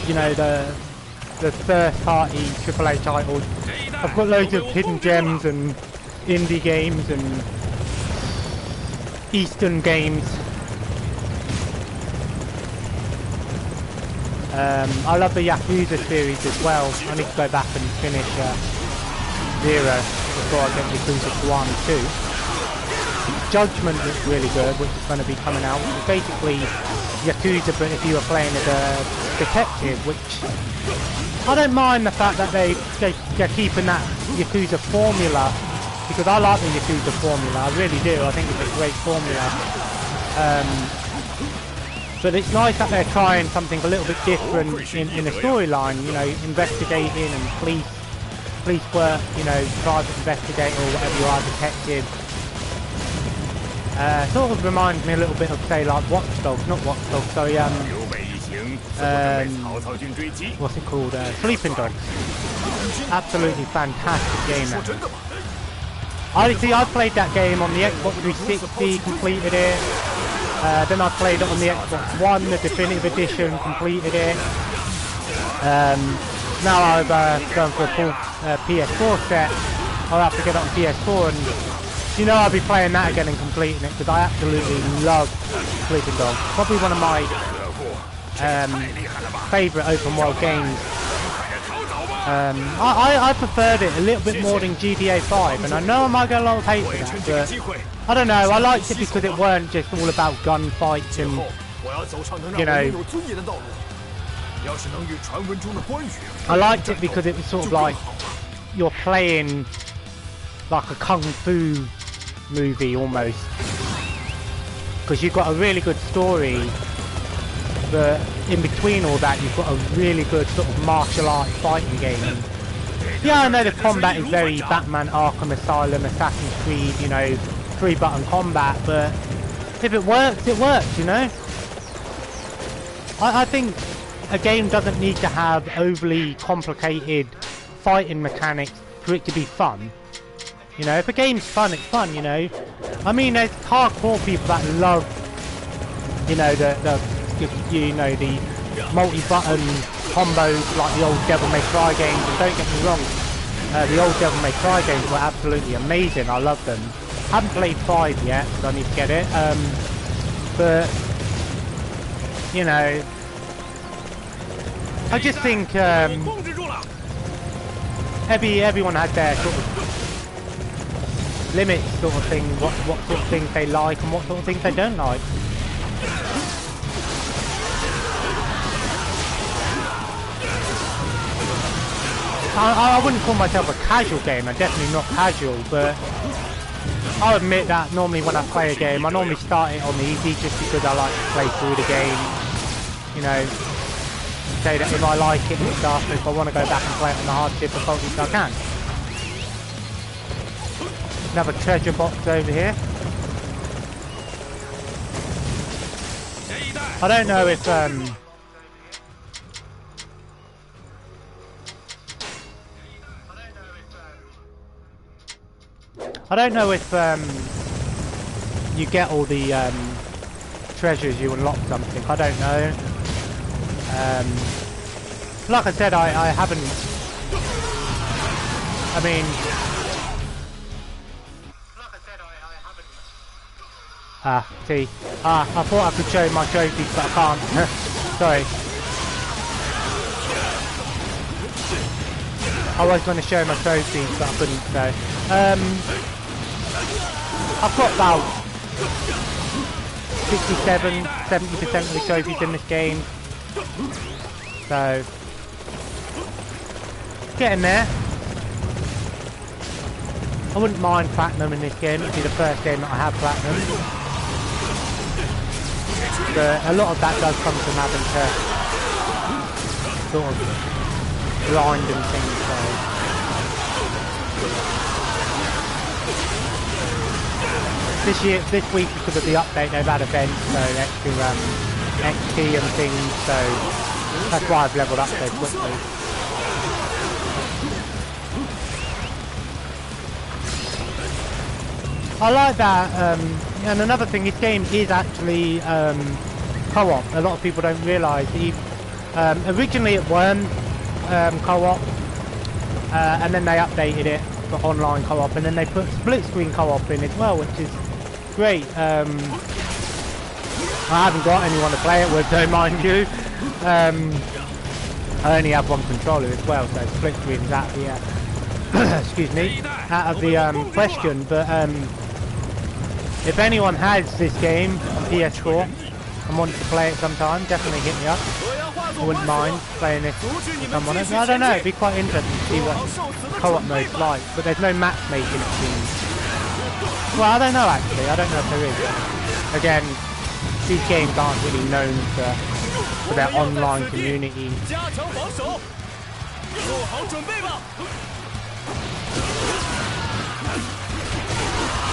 Speaker 1: you know, the first-party AAA titles. I've got loads of hidden gems and indie games and Eastern games. I love the Yakuza series as well. I need to go back and finish 0 before I get Yakuza 1 and 2. Judgment looks really good, which is going to be coming out. It's basically Yakuza, but if you were playing as a detective, which I don't mind the fact that they're keeping that Yakuza formula, because I like the Yakuza formula, I really do. I think it's a great formula. But it's nice that they're trying something a little bit different in the storyline, you know, investigating and police work, you know, private investigator or whatever you are, detective. Sort of reminds me a little bit of, say, like Watch Dogs, not Watch Dogs, sorry, what's it called, Sleeping Dogs. Absolutely fantastic game, that. I played that game on the Xbox 360, completed it. Then I played it on the Xbox One, the Definitive Edition, completed it. Now I've gone for a full PS4 set. I'll have to get it on PS4, and you know I'll be playing that again and completing it, because I absolutely love Sleeping Dogs. Probably one of my favourite open world games. I preferred it a little bit more than GTA 5, and I know I might get a lot of hate for that, but I don't know, I liked it because it weren't just all about gunfights and, you know, I liked it because it was sort of like you're playing like a kung fu movie almost, because you've got a really good story, but in between all that you've got a really good sort of martial arts fighting game. And yeah, I know the combat is very Batman Arkham Asylum, Assassin's Creed, you know, 3-button combat, but if it works, it works, you know. I think a game doesn't need to have overly complicated fighting mechanics for it to be fun. You know, if a game's fun, it's fun, you know. I mean, there's hardcore people that love, you know, the multi-button combos like the old Devil May Cry games. And don't get me wrong, the old Devil May Cry games were absolutely amazing. I love them. Haven't played 5 yet, so I need to get it. But you know, I just think everyone has their sort of limits, sort of thing. What sort of things they like and what sort of things they don't like. I wouldn't call myself a casual gamer, definitely not casual, but I'll admit that normally when I play a game, I normally start it on the easy just because I like to play through the game, you know, say that if I like it and stuff, if I want to go back and play it on the hard difficulty, so I can. Another treasure box over here. I don't know if I don't know if you get all the treasures, you unlock something. I don't know. Like I said, I haven't. I mean. See. I thought I could show my trophies, but I can't. Sorry. I was going to show my trophies, but I couldn't, so. I've got about 70% of the trophies in this game. So, getting there. I wouldn't mind platinum in this game. It'd be the first game that I have platinum. But a lot of that does come from having to sort of grind and things. So. This week because of the update, they've had events, so extra XP and things. So that's why I've leveled up so quickly. I like that, and another thing, this game is actually co-op. A lot of people don't realise. Originally it weren't co-op, and then they updated it for online co-op, and then they put split screen co-op in as well, which is great. I haven't got anyone to play it with, don't mind you. I only have one controller as well, so split screen is out of the excuse me, out of the question. But if anyone has this game on PS4 and wants to play it sometime, definitely hit me up. I wouldn't mind playing this with someone else. I don't know, it'd be quite interesting to see what co-op mode's like, but there's no matchmaking it seems. Well, I don't know actually, I don't know if there is. Again, these games aren't really known for their online community.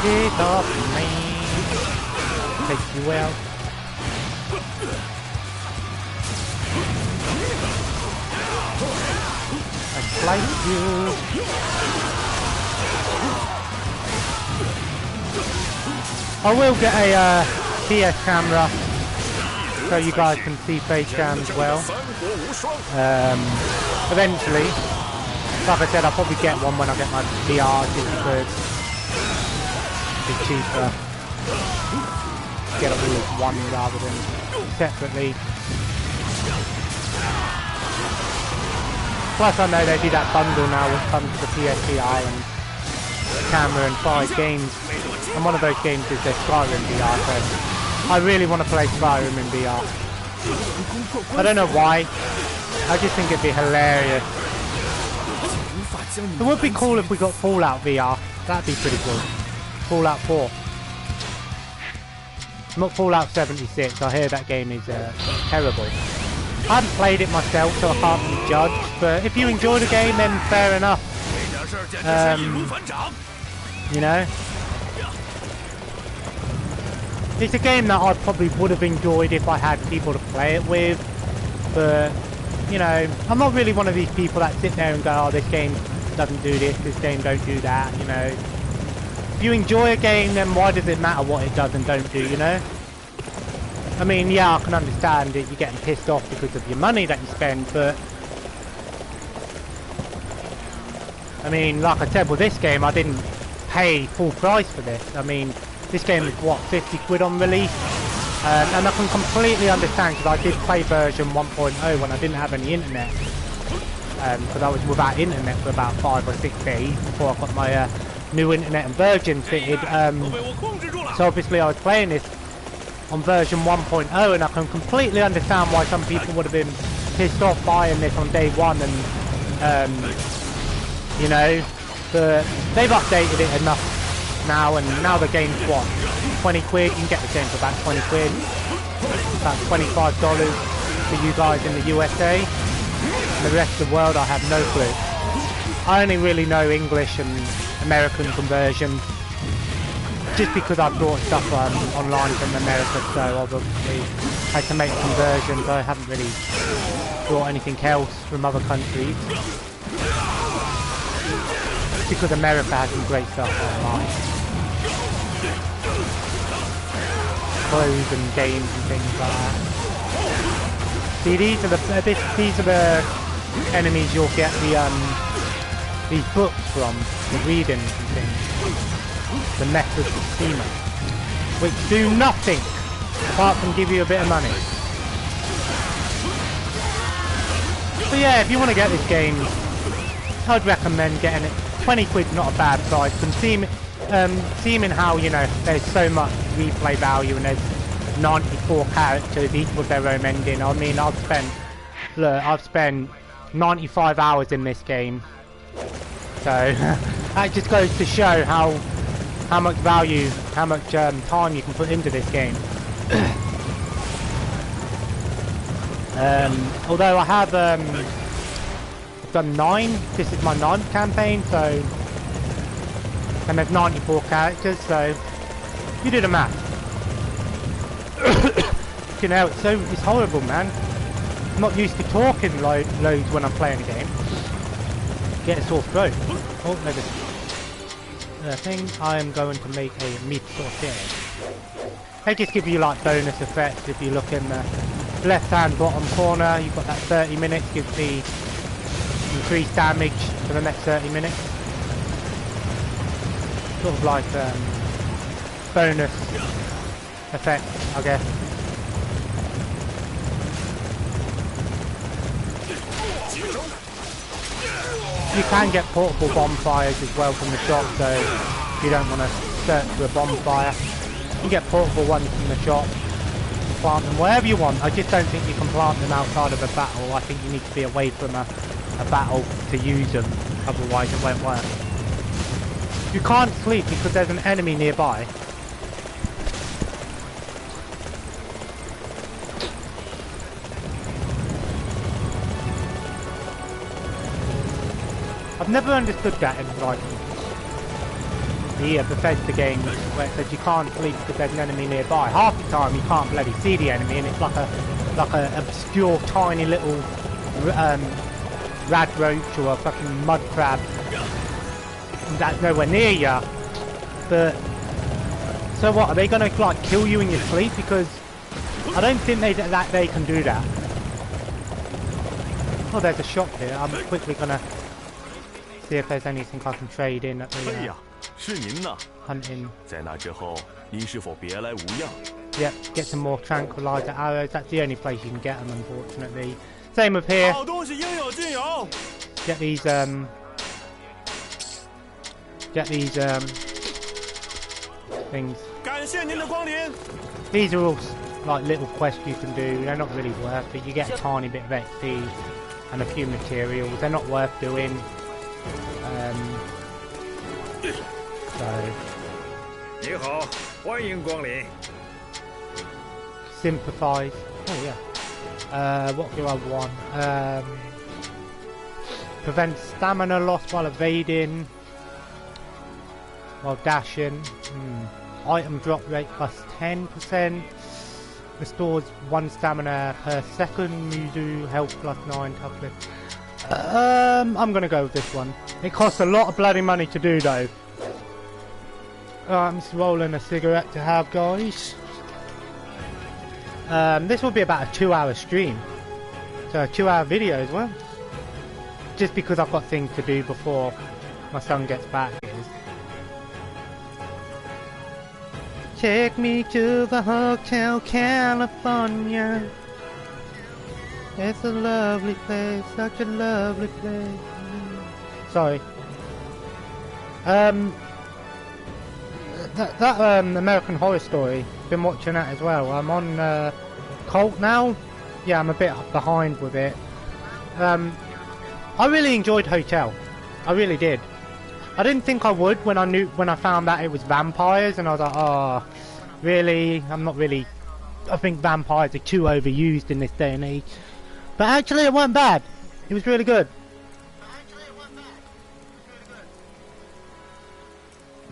Speaker 1: Get off me, take you out. I slice you. I will get a PS camera so you guys can see face cam as well. Eventually, like I said, I'll probably get one when I get my VR just because it's cheaper. Get it all as one rather than separately. Plus I know they do that bundle now which comes to PSVR and camera and 5 games. And one of those games is their Skyrim VR, so I really want to play Skyrim in VR. I don't know why. I just think it'd be hilarious. It would be cool if we got Fallout VR. That'd be pretty cool. Fallout 4. Not Fallout 76. I hear that game is terrible. I haven't played it myself, so I can't really judge. But if you enjoy the game, then fair enough. You know? It's a game that I probably would have enjoyed if I had people to play it with. But, you know, I'm not really one of these people that sit there and go, oh, this game doesn't do this game don't do that, you know. If you enjoy a game, then why does it matter what it does and don't do, you know? I mean, yeah, I can understand it, you're getting pissed off because of your money that you spend, but I mean, like I said, with this game, I didn't pay full price for this. I mean, this game is, what, 50 quid on release? And I can completely understand, because I did play version 1.0 when I didn't have any internet. Because I was without internet for about 5 or 6 days before I got my new internet and Virgin fitted. So obviously I was playing this on version 1.0, and I can completely understand why some people would have been pissed off buying this on day one, and you know, but they've updated it enough now, and now the game's what, 20 quid? You can get the game for about 20 quid, about $25 for you guys in the USA. And the rest of the world I have no clue. I only really know English and American conversion, just because I brought stuff online from America, so obviously I had to make conversions. I haven't really brought anything else from other countries. because America has some great stuff online. Clothes and games and things like that. See, these are the enemies you'll get these books from, the readings and things. The methods of SEMA, which do nothing apart from give you a bit of money. So yeah, if you want to get this game, I'd recommend getting it. 20 quid's not a bad price. And seeming how, you know, there's so much replay value and there's 94 characters, each with their own ending. I mean, I've spent 95 hours in this game. So that just goes to show how much value, how much time you can put into this game. Although I have I've done 9. This is my 9th campaign, so, and there's 94 characters, so you do the math. You know, it's horrible, man. I'm not used to talking loads when I'm playing a game. Get a sore throat. Oh, there's a thing. I am going to make a meat sauce. They just give you like bonus effects. If you look in the left hand bottom corner, you've got that 30 minutes, gives the increased damage for the next 30 minutes. Sort of like bonus effect, I guess. You can get portable bonfires as well from the shop, so if you don't want to search for a bonfire, you get portable ones from the shop. Plant them wherever you want. I just don't think you can plant them outside of a battle. I think you need to be away from a battle to use them, otherwise it won't work. You can't sleep because there's an enemy nearby. I've never understood that in like the Bethesda games where it says you can't sleep because there's an enemy nearby. Half the time you can't bloody see the enemy and it's like a obscure tiny little rad roach or a fucking mud crab that's nowhere near you. But so what? Are they gonna like kill you in your sleep? Because I don't think they can do that. Oh, there's a shop here. I'm quickly gonna see if there's anything I can trade in at the hunting. Yep, get some more tranquilizer arrows. That's the only place you can get them, unfortunately. Same with here. Get these things. These are all like little quests you can do. They're not really worth it. You get a tiny bit of XP and a few materials. They're not worth doing. So sympathize. Oh yeah. What do I want? Prevent stamina loss while evading, while dashing. Item drop rate plus 10%. Restores 1 stamina per second. Muzu health plus 9. Toughness. I'm gonna go with this one. It costs a lot of bloody money to do though. I'm just rolling a cigarette to have, guys. This will be about a 2-hour stream. So a 2-hour video as well. Just because I've got things to do before my son gets back. Take me to the Hotel California. It's a lovely place, such a lovely place. Sorry. That American Horror Story, been watching that as well. I'm on Cult now. Yeah, I'm a bit behind with it. I really enjoyed Hotel. I really did. I didn't think I would when I found out it was vampires, and I was like, oh, really? I'm not really. I think vampires are too overused in this day and age. But actually, it wasn't bad. It was really good.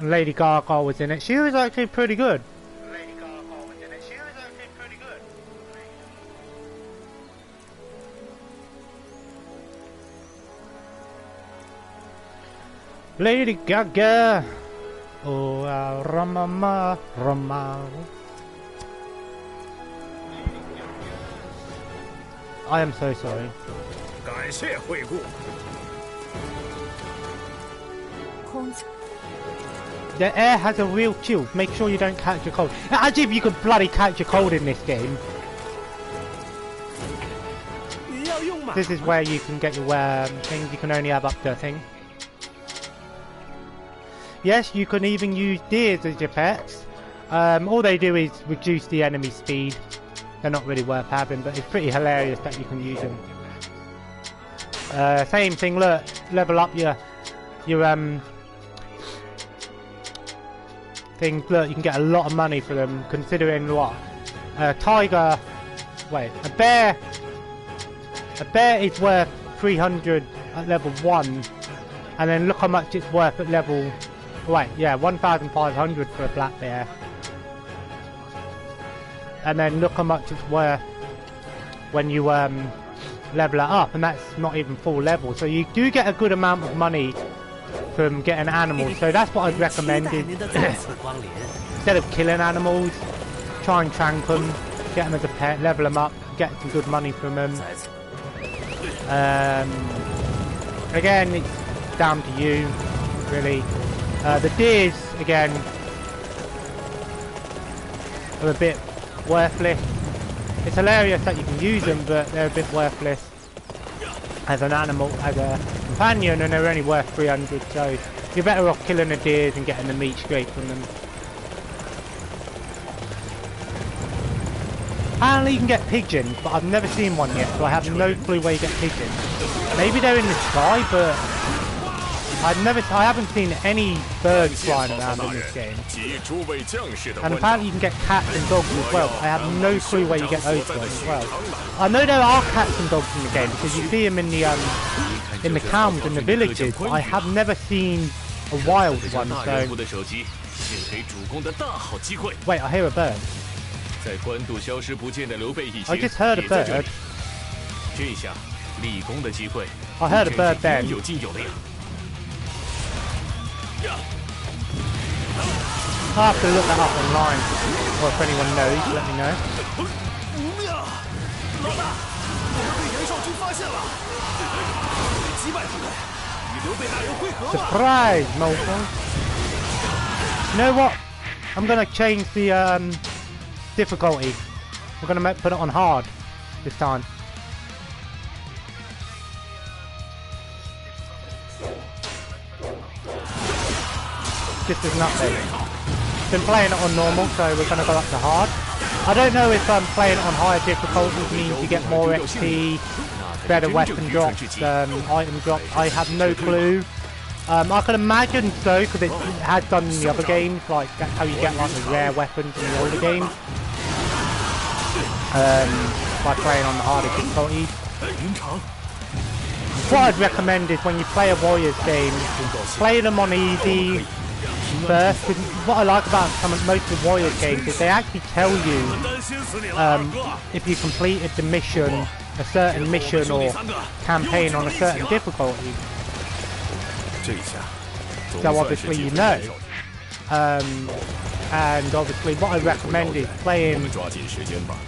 Speaker 1: Lady Gaga was in it. She was actually pretty good. Lady Gaga. Oh, Ramama, Rama. I am so sorry. The air has a real chill. Make sure you don't catch a cold. As if you could bloody catch a cold in this game. This is where you can get your things. You can only have up to a thing. Yes, you can even use deers as your pets. All they do is reduce the enemy speed. They're not really worth having, but it's pretty hilarious that you can use them. Same thing, look, level up your things. Look, you can get a lot of money for them, considering what? Tiger, wait, a bear is worth 300 at level 1, and then look how much it's worth at level, wait, yeah, 1,500 for a black bear. And then look how much it's worth when you level it up, and that's not even full level. So you do get a good amount of money from getting animals. So that's what I'd recommend is instead of killing animals, try and trank them, get them as a pet, level them up, get some good money from them. Again, it's down to you, really. The deers, again, are a bit worthless. It's hilarious that you can use them, but they're a bit worthless as an animal, as a companion, and they're only worth 300, so you're better off killing the deers and getting the meat straight from them. Apparently you can get pigeons, but I've never seen one yet, so I have no clue where you get pigeons. Maybe they're in the sky, but I haven't seen any birds flying around in this game. And apparently you can get cats and dogs as well. I have no clue where you get those ones as well. I know there are cats and dogs in the game because you see them in the towns and the villages, but I have never seen a wild one, so... Wait, I hear a bird. I just heard a bird. I heard a bird then. I'll have to look that up online, or if anyone knows, let me know. Surprise, mofo! You know what? I'm gonna change the difficulty. I'm gonna put it on hard this time. This is an update. Been playing it on normal, so we're going to go up to hard. I don't know if playing it on higher difficulties means you get more XP, better weapon drops, item drops. I have no clue. I can imagine so, because it has done in the other games, like that's how you get like the rare weapons in the older games. By playing on the harder difficulties. What I'd recommend is when you play a Warriors game, play them on easy first. What I like about most of the Warriors games is they actually tell you if you completed the mission, a certain mission or campaign on a certain difficulty. So obviously you know. And obviously what I recommend is playing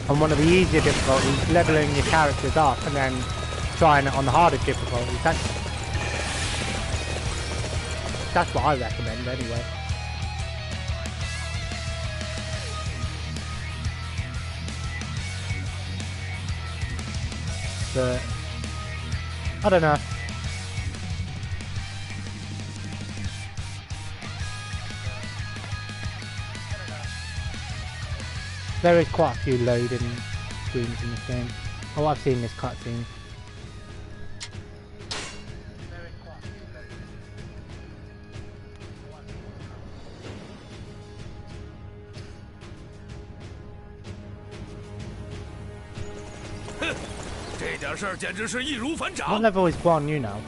Speaker 1: on one of the easier difficulties, leveling your characters up and then trying it on the harder difficulties. That's what I recommend anyway. But I don't know. There is quite a few loading screens in this game. Oh, I've seen this cutscene. What level is Guan Yu now?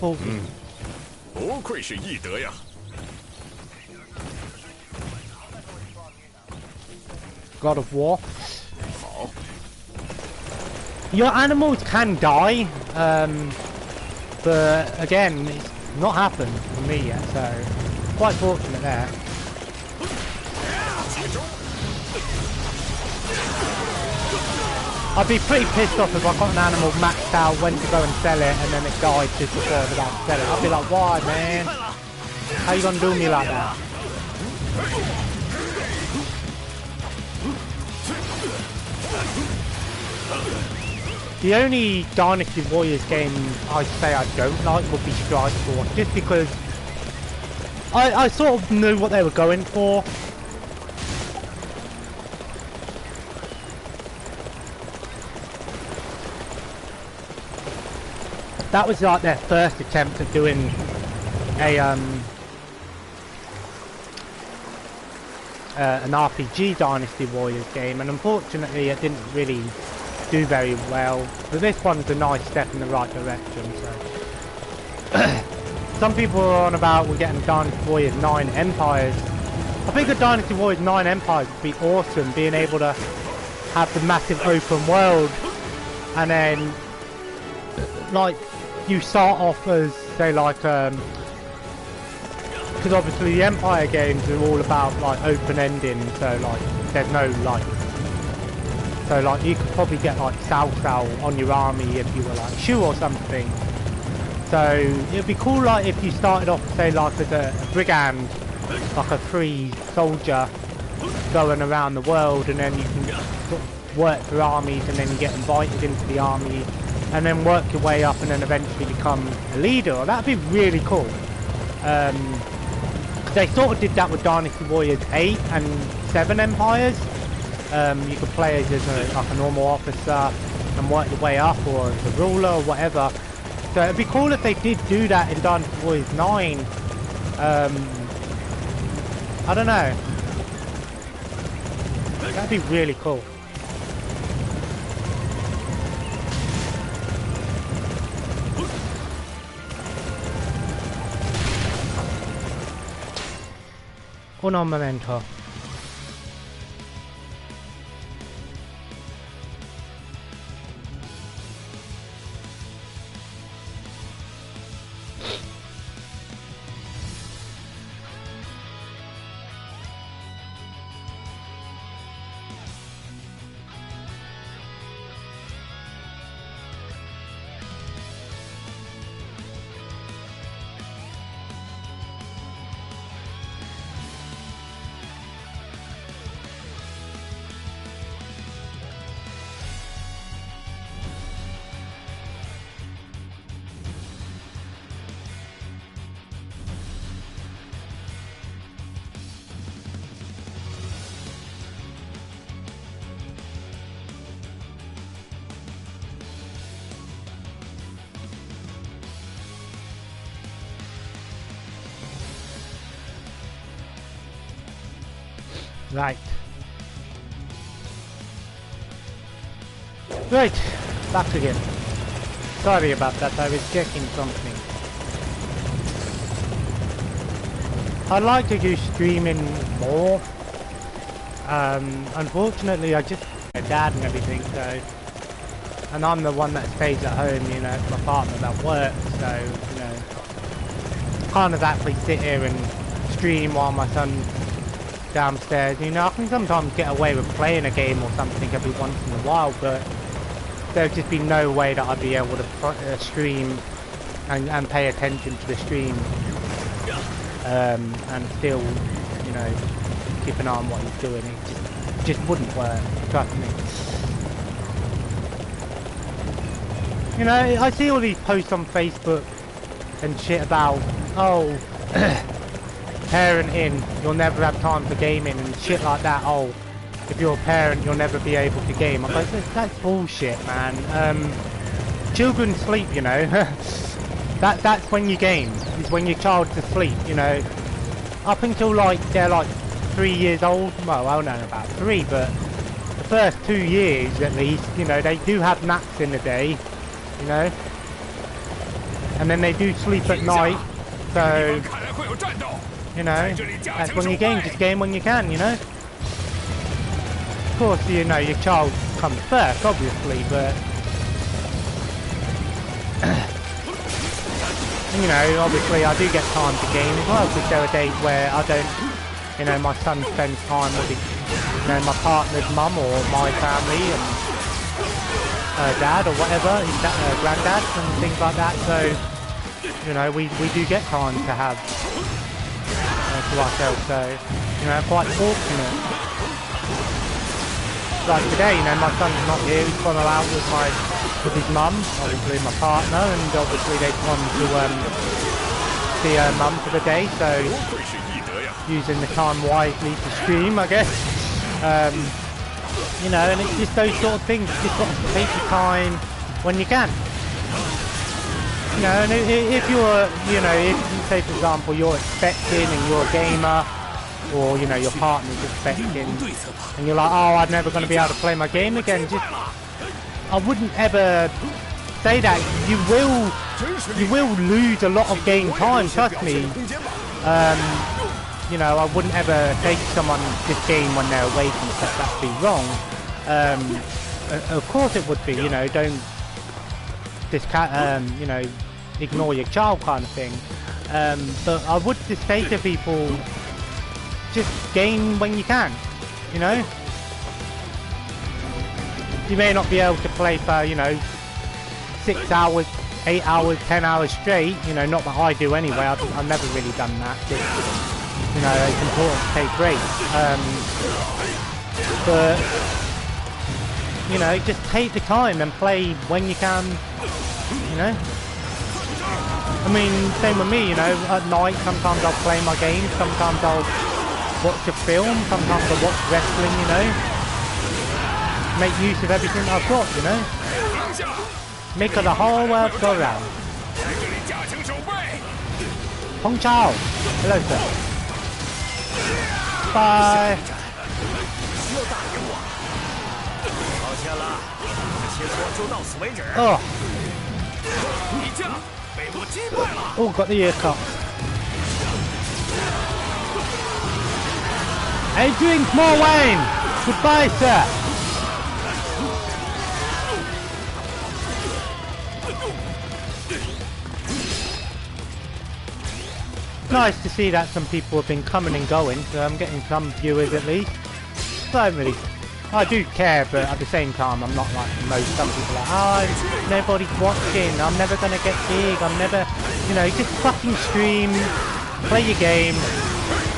Speaker 1: 40.
Speaker 5: 不愧是义德呀！
Speaker 1: God of War. Your animals can die, but again, Not happened for me yet, so quite fortunate there. I'd be pretty pissed off if I got an animal maxed out, went to go and sell it, and then it died just before I was about to sell it. I'd be like, why, man? How you gonna do me like that? The only Dynasty Warriors game I'd say I don't like would be Strike Force, just because I sort of knew what they were going for. That was like their first attempt at doing an RPG Dynasty Warriors game, and unfortunately it didn't really do very well. But this one's a nice step in the right direction. So some people are on about we're getting Dynasty Warriors 9 Empires. I think a Dynasty Warriors 9 Empires would be awesome, being able to have the massive open world, and then like you start off as, say, like because obviously the Empire games are all about like open ending, so like there's no like, so like you could probably get like Cao on your army if you were like Shu or something. So it'd be cool like if you started off, say, like as a brigand, like a free soldier going around the world, and then you can sort of work for armies, and then you get invited into the army, and then work your way up, and then eventually become a leader. That'd be really cool. They sort of did that with Dynasty Warriors 8 and 7 Empires. You could play as like a normal officer and work your way up, or as a ruler or whatever. So it'd be cool if they did do that in Dynasty Warriors 9. I don't know. That'd be really cool. Un momento. Right. Right, back again. Sorry about that, I was checking something. I'd like to do streaming more. Unfortunately I just have my dad and everything, so, and I'm the one that stays at home, you know, it's my partner that works, so, you know, can't exactly sit here and stream while my son's downstairs. You know, I can sometimes get away with playing a game or something every once in a while, but there'd just be no way that I'd be able to stream and pay attention to the stream and still, you know, keep an eye on what he's doing. It just wouldn't work, trust me. You know, I see all these posts on Facebook and shit about, oh, parenting, you'll never have time for gaming and shit like that. Oh, if you're a parent, you'll never be able to game. I'm like, that's bullshit, man. Children sleep, you know. That's when you game. Is when your child's asleep, you know. Up until like they're like 3 years old. Well, I don't know about 3, but the first 2 years at least, you know, they do have naps in the day, you know, and then they do sleep at night. So, you know, that's when you game. Just game when you can, you know. Of course, you know, your child comes first, obviously, but you know, obviously I do get time to game as well, because there are days where I don't, you know, my son spends time with his, you know, my partner's mum or my family and dad or whatever, his granddad and things like that. So, you know, we do get time to have to ourselves. So, you know, quite fortunate. Like today, you know, my son's not here. He's gone out with his mum, obviously my partner, and obviously they've gone to see her mum for the day. So using the time wisely to stream, I guess. You know, and it's just those sort of things. You just got to take your time when you can. You know, and if you're, you know, if you say for example you're expecting and you're a gamer, or you know your partner's expecting, and you're like, oh, I'm never going to be able to play my game again. Just, I wouldn't ever say that. You will lose a lot of game time. Trust me. You know, I wouldn't ever say to someone this game when they're awake and stuff. That'd be wrong. Of course it would be. You know, don't you know, ignore your child kind of thing. But I would just say to people, just game when you can, you know. You may not be able to play for, you know, 6 hours, 8 hours, 10 hours straight, you know, not that I do anyway. I've never really done that. Just, you know, it's important to take breaks. But, you know, just take the time and play when you can, you know. I mean, same with me, you know, at night sometimes I'll play my games, sometimes I'll watch a film, sometimes I watch wrestling, you know. Make use of everything I've got, you know. Make the whole world go round. Hong Chao. Hello, sir. Bye. Oh. Oh, got the ear cut. Adrian Smallwain. Goodbye, sir. Nice to see that some people have been coming and going, so I'm getting some viewers at least. So I do care, but at the same time I'm not like most. Some people are like, oh, nobody's watching, I'm never gonna get big, I'm never, you know, just fucking stream, play your game.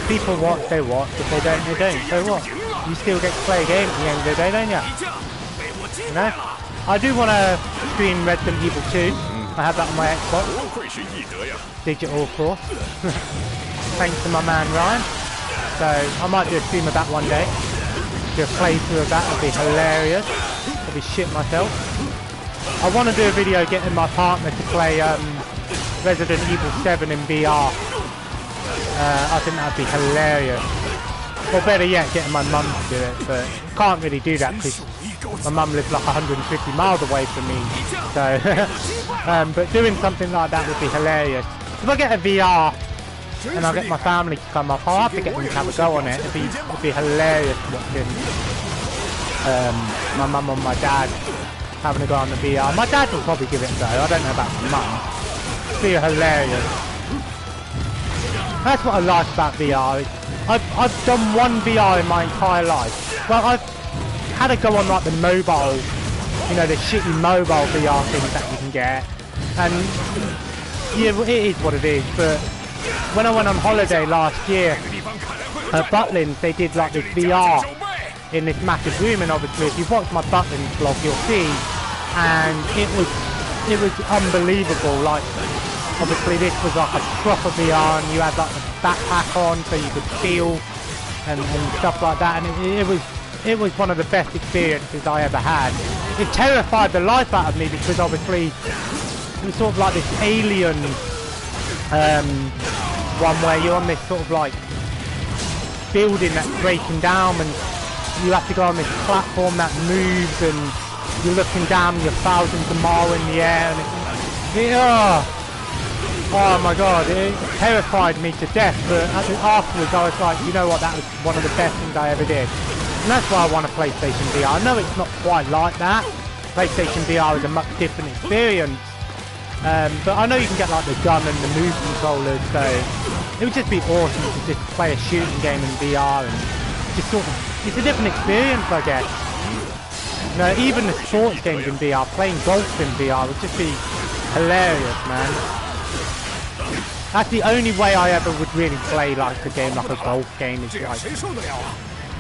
Speaker 1: People watch, they watch. If they don't, they don't. So what? You still get to play a game at the end of the day, don't you? You know? I do want to stream Resident Evil 2. I have that on my Xbox. Digital, of course. Thanks to my man Ryan. So I might do a stream of that one day. Do a playthrough of that. Would be hilarious. I'd be shit myself. I want to do a video getting my partner to play Resident Evil 7 in VR. I think that'd be hilarious. Or better yet, getting my mum to do it, but can't really do that because my mum lives like 150 miles away from me. So, but doing something like that would be hilarious. If I get a VR and I get my family to come up, I'll have to get them to have a go on it. It'd be hilarious watching my mum and my dad having a go on the VR. My dad will probably give it a go. I don't know about my mum. It'd be hilarious. That's what I like about VR. I've done one VR in my entire life. Well, I've had a go on like the mobile, you know, the shitty mobile VR things that you can get. And yeah, it is what it is. But when I went on holiday last year at Butlins, they did like this VR in this massive room. And obviously, if you watch my Butlins vlog, you'll see. And it was unbelievable. Like, obviously this was like a proper VR and you had like the backpack on so you could feel and stuff like that, and it was one of the best experiences I ever had. It terrified the life out of me because obviously it was sort of like this alien one where you're on this sort of like building that's breaking down and you have to go on this platform that moves and you're looking down, you're thousands of miles in the air, and oh my god, it terrified me to death, but afterwards I was like, you know what, that was one of the best things I ever did. And that's why I want a PlayStation VR. I know it's not quite like that. PlayStation VR is a much different experience, But I know you can get like the gun and the move controllers, so it would just be awesome to just play a shooting game in VR and just sort of, it's a different experience, I guess. You know, even the sports games in VR, playing golf in VR would just be hilarious, man. That's the only way I ever would really play like a game like a golf game, is like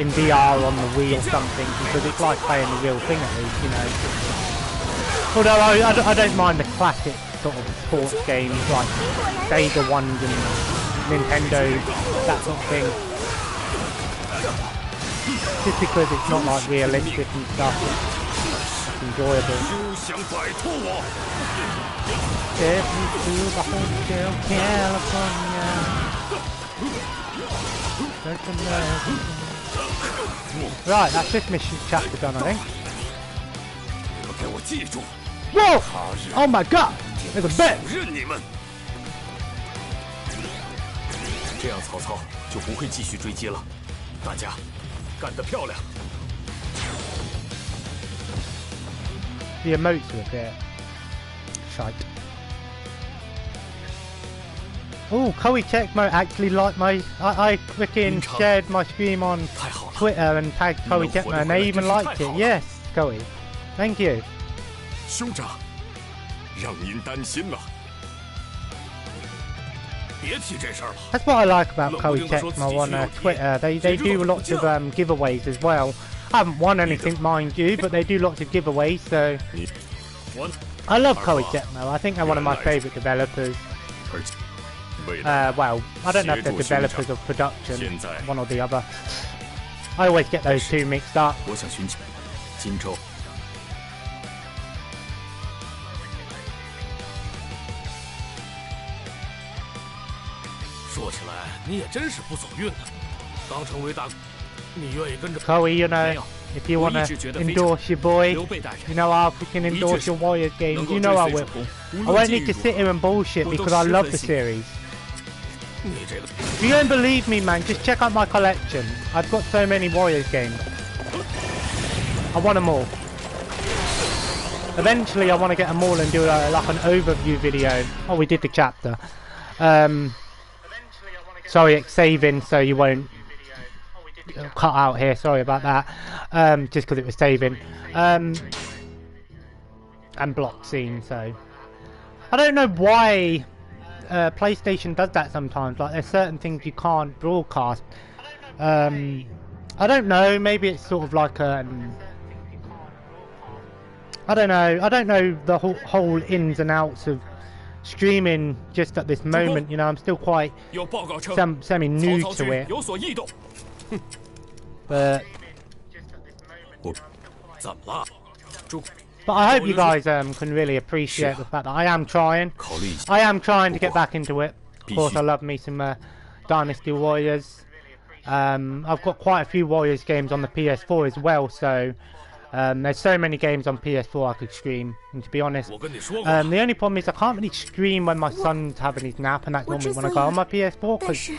Speaker 1: in VR on the Wii or something, because it's like playing the real thing at least, you know. Although I don't mind the classic sort of sports games like Sega ones and Nintendo, that sort of thing. Just because it's not like realistic and stuff, it's enjoyable. Take me to the Hotel California. Right, that's this mission chapter done, I think. Whoa! Oh my god! There's a bet!
Speaker 2: 这样曹操就不会继续追击了。大家干得漂亮！
Speaker 1: The emotes are a bit shite. Oh, Koei Tecmo actually liked my... I freaking shared my stream on Twitter and tagged Koei Tecmo and they even liked it. Yes, Koei. Thank you.
Speaker 5: 兄长，让您担心了。
Speaker 1: That's what I like about Koei Tecmo on Twitter. They do lots of giveaways as well. I haven't won anything, mind you, but they do lots of giveaways. So I love Koei Tecmo. I think they're one of my favourite developers. Well, I don't know if they're developers or production, one or the other. I always get those two mixed up.
Speaker 6: 说起来，你也真是不走运呢。刚成为大，你愿意跟着
Speaker 1: Koei, you know, if you want to endorse your boy, you know I'll freaking endorse your Warriors games. You know I will. I won't need to sit here and bullshit because I love the series. If you don't believe me, man, just check out my collection. I've got so many Warriors games. I want them all. Eventually, I want to get them all and do like an overview video. Oh, we did the chapter. Sorry, it's saving, so you won't cut out here. Sorry about that. Just because it was saving. And block scene. So I don't know why PlayStation does that sometimes. Like, there's certain things you can't broadcast. I don't know. Maybe it's sort of like I don't know. I don't know the whole ins and outs of streaming just at this moment. You know, I'm still quite semi-new to it. But I hope you guys can really appreciate the fact that I am trying. I am trying to get back into it. Of course, I love me some Dynasty Warriors. I've got quite a few Warriors games on the PS4 as well, so there's so many games on PS4 I could stream, and to be honest, the only problem is I can't really stream when my son's having his nap, and that's normally when I go on my PS4, because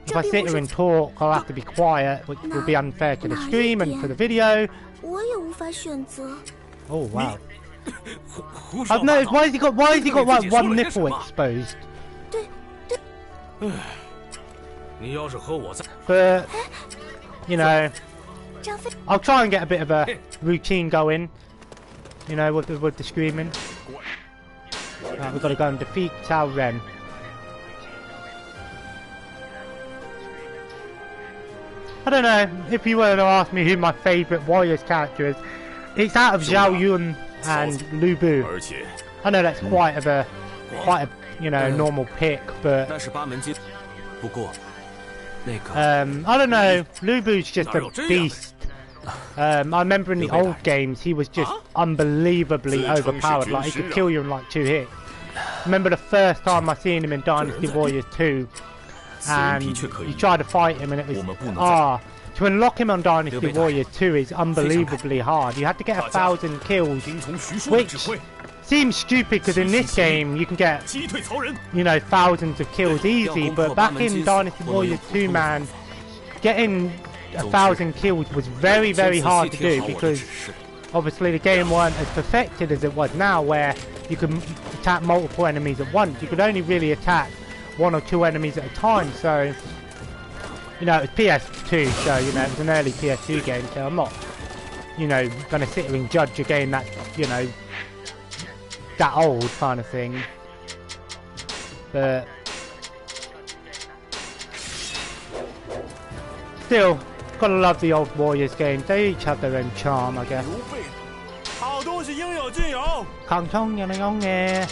Speaker 1: if I sit here and talk, I'll have to be quiet, which will be unfair to the stream and for the video. Oh wow. I've noticed, why has he got like one nipple exposed? But, you know, I'll try and get a bit of a routine going, you know, with the screaming. Right, we've got to go and defeat Cao Ren. I don't know, if you were to ask me who my favourite Warriors character is, it's out of Zhao Yun and Lu Bu. I know that's quite a you know, normal pick, but I don't know, Lu Bu's just a beast. I remember in the old games he was just unbelievably overpowered, like he could kill you in like 2 hits. I remember the first time I seen him in Dynasty Warriors 2, and you tried to fight him and it was to unlock him on Dynasty Warriors 2 is unbelievably hard. You had to get 1,000 kills, which seems stupid because in this game you can get, you know, thousands of kills easy, but back in Dynasty Warriors 2, man, getting 1,000 kills was very hard to do, because obviously the game weren't as perfected as it was now, where you can attack multiple enemies at once. You could only really attack 1 or 2 enemies at a time. So, you know, it was PS2, so, you know, it was an early PS2 game, so I'm not, you know, going to sit here and judge a game that's, you know, that old kind of thing. But still, gotta love the old Warriors games. They each have their own charm, I guess.
Speaker 6: 好东西应有尽有。
Speaker 1: 抗冲有用嘅。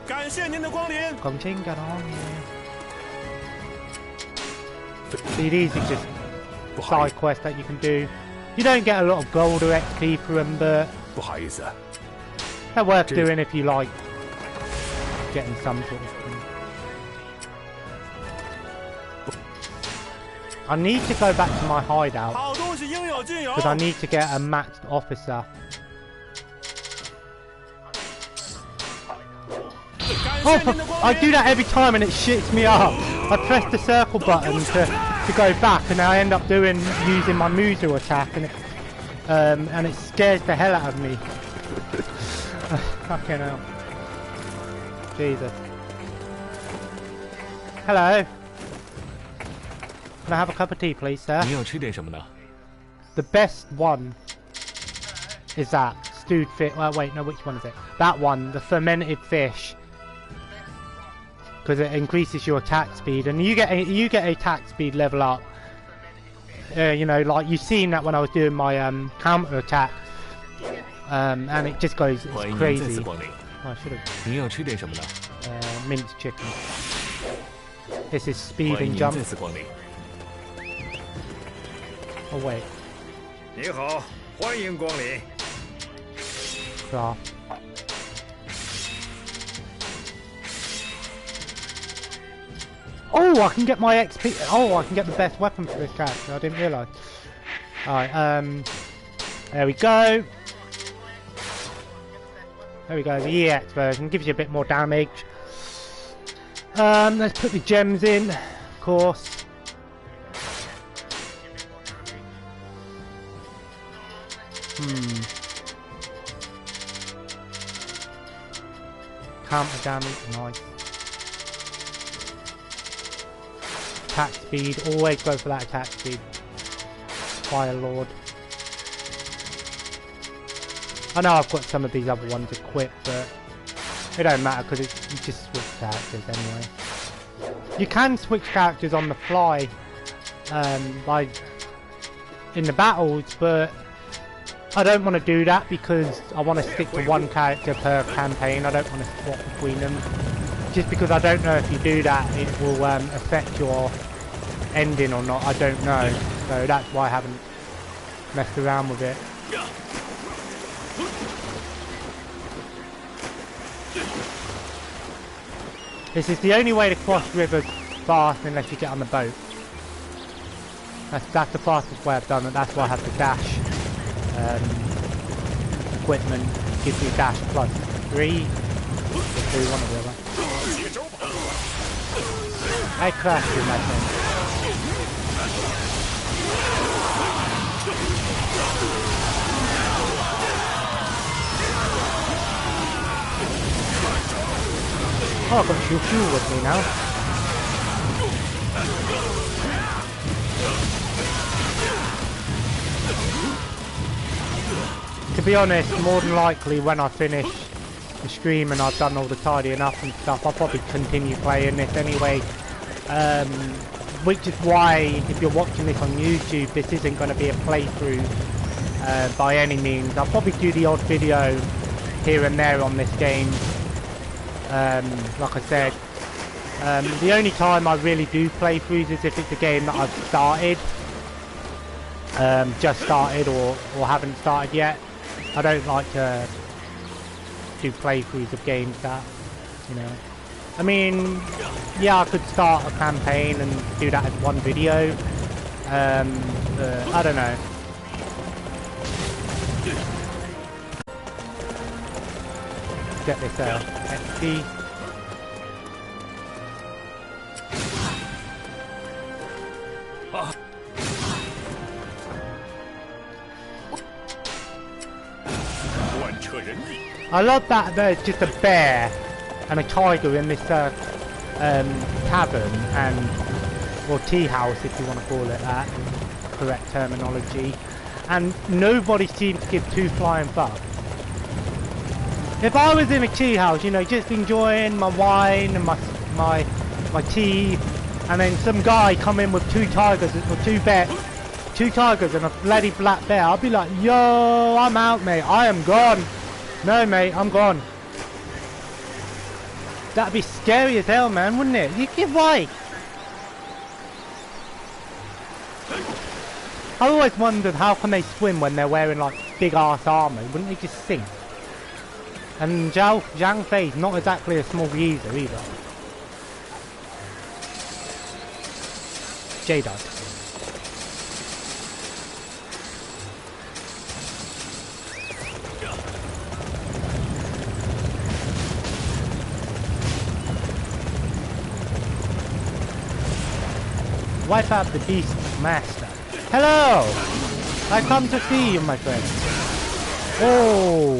Speaker 6: 感谢您的光临。
Speaker 1: 抗清嘅用嘅。See, these are just side quests that you can do. You don't get a lot of gold or XP for them, but
Speaker 5: 不好意思，
Speaker 1: they're worth doing if you like getting some sort of thing. I need to go back to my hideout
Speaker 6: 好东西应有尽有。
Speaker 1: because I need to get a maxed officer. Oh, I do that every time and it shits me up. I press the circle button to go back and I end up using my Muzu attack and it scares the hell out of me. Fucking hell. Jesus. Hello. Can I have a cup of tea, please, sir?
Speaker 2: 你要吃点什么呢？
Speaker 1: The best one is that stewed fish. Wait, no, which one is it? That one, the fermented fish, because it increases your attack speed, and you get a attack speed level up. You know, like you've seen that when I was doing my counter attack, and it just goes it's
Speaker 2: 欢迎您再
Speaker 1: crazy.
Speaker 2: 次光临。
Speaker 1: Oh, I should have
Speaker 2: 您要吃点什么呢？
Speaker 1: minced chicken. This is
Speaker 2: 欢
Speaker 1: speed
Speaker 2: 迎
Speaker 1: and
Speaker 2: 您
Speaker 1: jump.
Speaker 2: 再次光临。
Speaker 1: Oh wait,
Speaker 7: 你好，欢迎光临。
Speaker 1: craft. Oh, I can get my XP. Oh, I can get the best weapon for this character. I didn't realise. Alright, there we go. There we go, the EX version gives you a bit more damage. Let's put the gems in, of course. Counter damage, nice. Attack speed, always go for that attack speed. Fire Lord. I know I've got some of these other ones equipped, but it don't matter because you just switch characters anyway. You can switch characters on the fly, like in the battles, but I don't want to do that because I want to stick to one character per campaign. I don't want to swap between them. Just because I don't know if you do that, it will affect your ending or not. I don't know. So that's why I haven't messed around with it. This is the only way to cross rivers fast unless you get on the boat. That's the fastest way I've done it. That's why I have the dash equipment. Gives you dash plus 3. Or 2, one or the other. I crashed in that thing. Oh, I've got Shoo with me now. To be honest, more than likely when I finish the stream and I've done all the tidying up and stuff, I'll probably continue playing this anyway. Which is why, if you're watching this on YouTube, this isn't going to be a playthrough by any means. I'll probably do the odd video here and there on this game. Like I said, the only time I really do playthroughs is if it's a game that I've started, just started or haven't started yet. I don't like to do playthroughs of games that, you know. I mean, yeah, I could start a campaign and do that as one video. I don't know. Get this XP. I love that there's just a bear and a tiger in this tavern or tea house, if you want to call it that, correct terminology, and nobody seems to give two flying fucks. If I was in a tea house, you know, just enjoying my wine and my tea, and then some guy come in with two tigers or two tigers and a bloody black bear, I'd be like, yo, I'm out, mate. I am gone. No, mate, I'm gone. That'd be scary as hell, man, wouldn't it? You give way. I always wondered how can they swim when they're wearing like big ass armour? Wouldn't they just sink? And Zhang Fei's not exactly a small geezer either. J-Dog. Wipe out the beast master. Hello! I come to see you, my friend. Oh!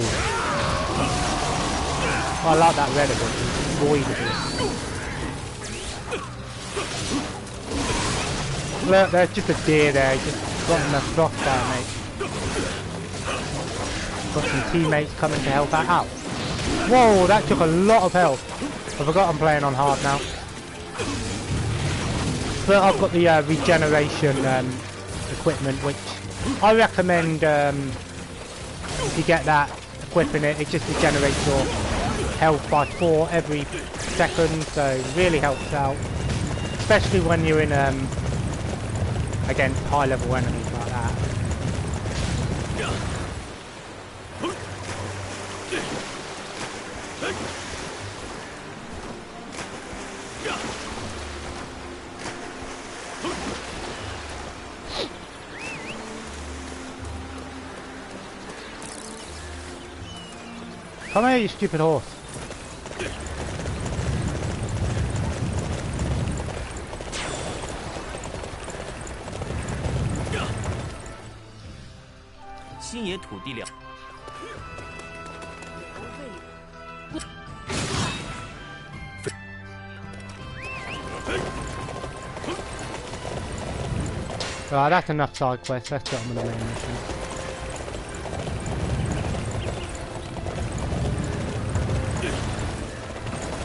Speaker 1: I like that red of it. Void of it. Look, there's just a deer there. Just got in the frostbite, mate. Got some teammates coming to help that out. Whoa, that took a lot of health. I forgot I'm playing on hard now. But I've got the regeneration equipment, which I recommend if you get that, equipping it. It just regenerates your health by 4 every second, so really helps out. Especially when you're in against high level enemies like that. Come here, you stupid horse. Right, that's enough side quests. Let's get on with the main mission.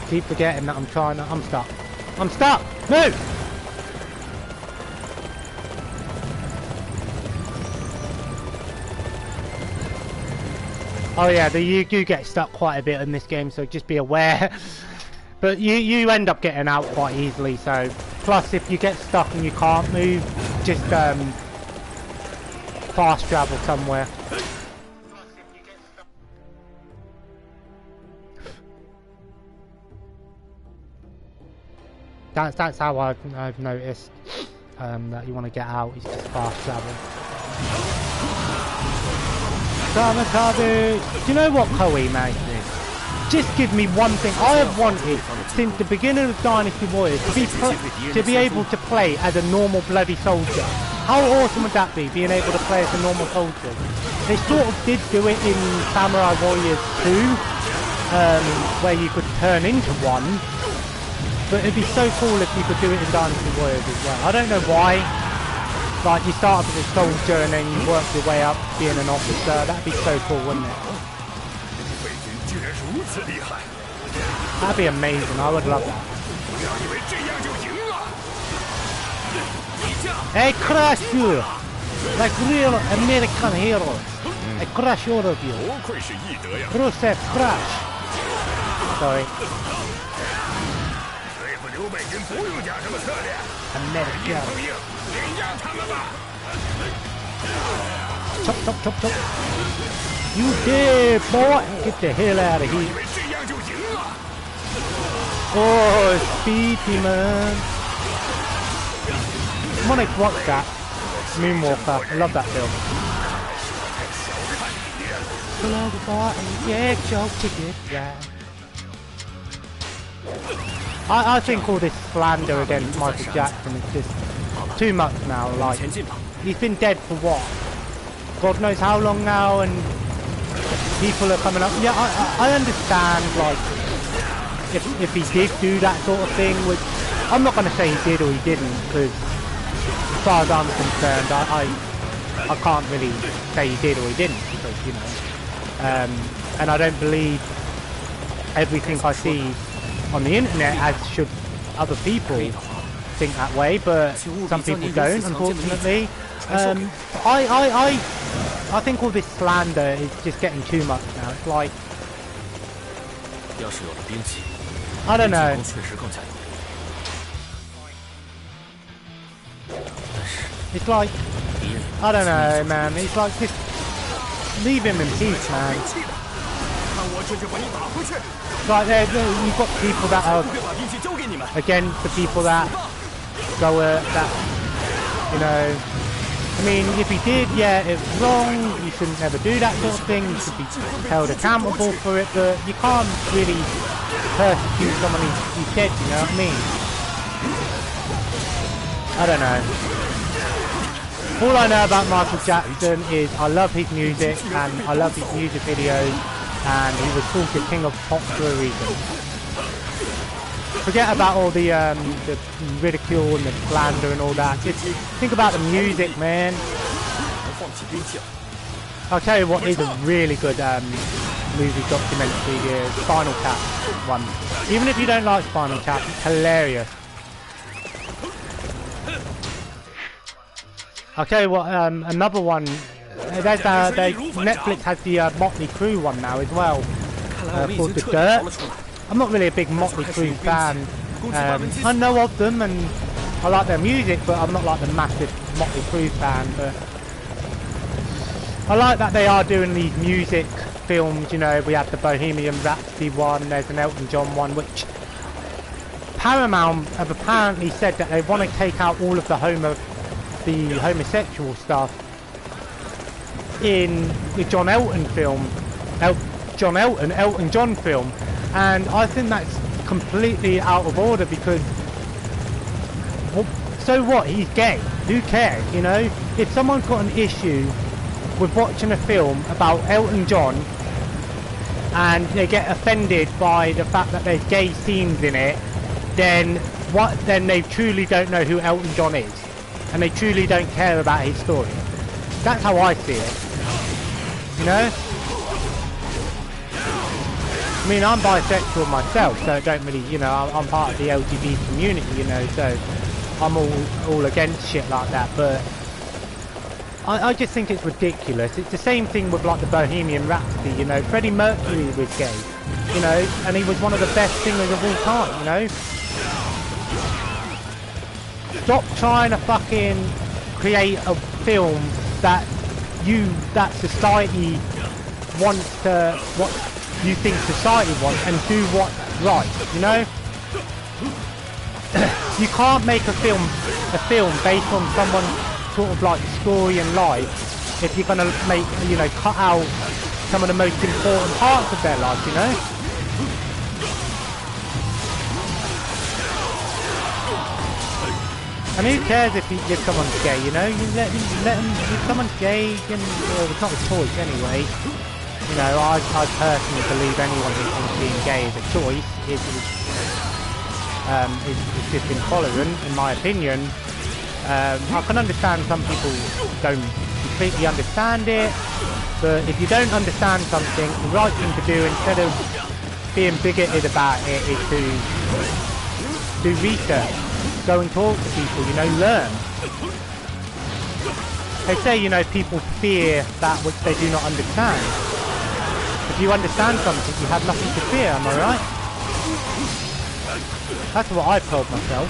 Speaker 1: Keep forgetting that I'm trying to... I'm stuck. I'm stuck! Move! Oh yeah, you do get stuck quite a bit in this game, so just be aware. But you end up getting out quite easily, so... Plus, if you get stuck and you can't move, just fast travel somewhere. That's how I've noticed that you want to get out, is just fast travel. Do you know what, Koei, mate? Just give me one thing. I have wanted since the beginning of Dynasty Warriors to be able to play as a normal bloody soldier. How awesome would that be, being able to play as a normal soldier? They sort of did do it in Samurai Warriors 2, where you could turn into one. But it'd be so cool if you could do it in Dynasty Warriors as well. I don't know why. Like, you start off as a soldier and then you work your way up being an officer. That'd be so cool, wouldn't it? That'd be amazing. I would love that. I crush you! Like real American heroes. I crush all of you. Rusev, crush! Sorry. America. Chop, chop, chop, chop. You dead, boy! Get the hell out of here. Oh, speedy, man. I want to watch that. Moonwalker. I love that film. Blow the bar and get your ticket right. I think all this slander against Michael Jackson is just too much now. Like, he's been dead for what? God knows how long now, and people are coming up. Yeah, I understand, like, if he did do that sort of thing, which I'm not going to say he did or he didn't, because as far as I'm concerned, I can't really say he did or he didn't, because, you know, and I don't believe everything I see on the internet, as should other people think that way, but some people don't, unfortunately. I think all this slander is just getting too much now. It's like, I don't know. It's like, I don't know, man. It's like, just leave him in peace, man. Like, you've got people that are against the people that go, that, you know. I mean, if he did, yeah, it's wrong. You shouldn't ever do that sort of thing. You should be held accountable for it, but you can't really persecute someone who's dead, you know what I mean? I don't know. All I know about Michael Jackson is I love his music and I love his music videos, and he was called the King of Pop for a reason. Forget about all the ridicule and the slander and all that. Just think about the music, man. I'll tell you what is a really good movie documentary, the Spinal Tap one. Even if you don't like Spinal Tap, it's hilarious. I'll tell you what, another one. Netflix has the Motley Crue one now as well, called The Dirt. I'm not really a big Motley Crue fan. I know of them and I like their music, but I'm not like the massive Motley Crue fan. But I like that they are doing these music films. You know, we have the Bohemian Rhapsody one. There's an Elton John one, which Paramount have apparently said that they want to take out all of the homosexual stuff in the John Elton film, Elton John film. And I think that's completely out of order, because so what, he's gay, who cares, you know? If someone's got an issue with watching a film about Elton John and they get offended by the fact that there's gay scenes in it, then they truly don't know who Elton John is, and they truly don't care about his story. That's how I see it, you know? I mean, I'm bisexual myself, so I don't really, you know, I'm part of the LGBT community, you know, so I'm all against shit like that, but I just think it's ridiculous. It's the same thing with, like, the Bohemian Rhapsody, you know. Freddie Mercury was gay, you know, and he was one of the best singers of all time, you know. Stop trying to fucking create a film that society wants to, what you think society wants, and do what's right, you know? You can't make a film based on someone's sort of like story and life if you're gonna make, you know, cut out some of the most important parts of their life, you know? And who cares if someone's gay, you know? You let them, if someone's gay, well, it's not a choice anyway. You know, I personally believe anyone who thinks being gay is a choice. It's just intolerant, in my opinion. I can understand some people don't completely understand it, but if you don't understand something, the right thing to do, instead of being bigoted about it, is to do research. Go and talk to people, you know, learn. They say, you know, people fear that which they do not understand. If you understand something, you have nothing to fear, am I right? That's what I've told myself.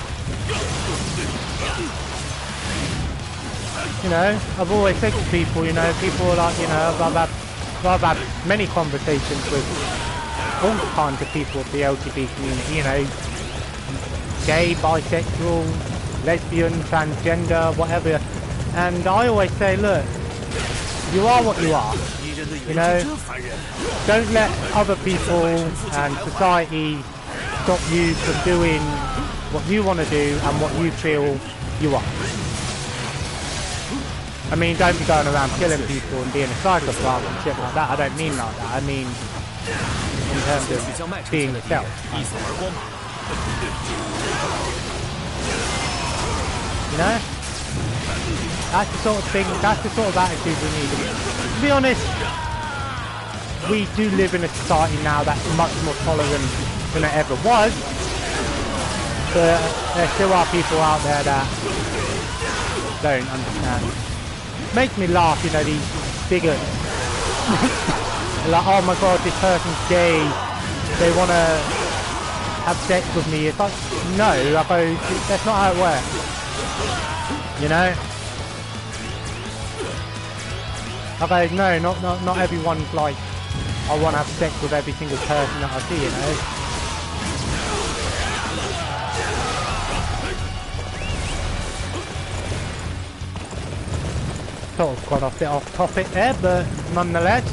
Speaker 1: You know, I've always said to people, you know, people are like, you know, I've had many conversations with all kinds of people of the LGBT community, you know, gay, bisexual, lesbian, transgender, whatever, and I always say, look, you are what you are, you know, don't let other people and society stop you from doing what you want to do and what you feel you are. I mean, don't be going around killing people and being a psychopath and shit like that. I don't mean like that. I mean in terms of being self. You know? That's the sort of thing, that's the sort of attitude we need. To be honest, we do live in a society now that's much more tolerant than it ever was. But there still are people out there that don't understand. Makes me laugh, you know, these bigots. Like, oh my god, this person's gay. They want to have sex with me. It's like, no, I go, that's not how it works. You know? I go, no, not everyone's like, I want to have sex with every single person that I see, you know? Sort of got a bit off topic there, but nonetheless.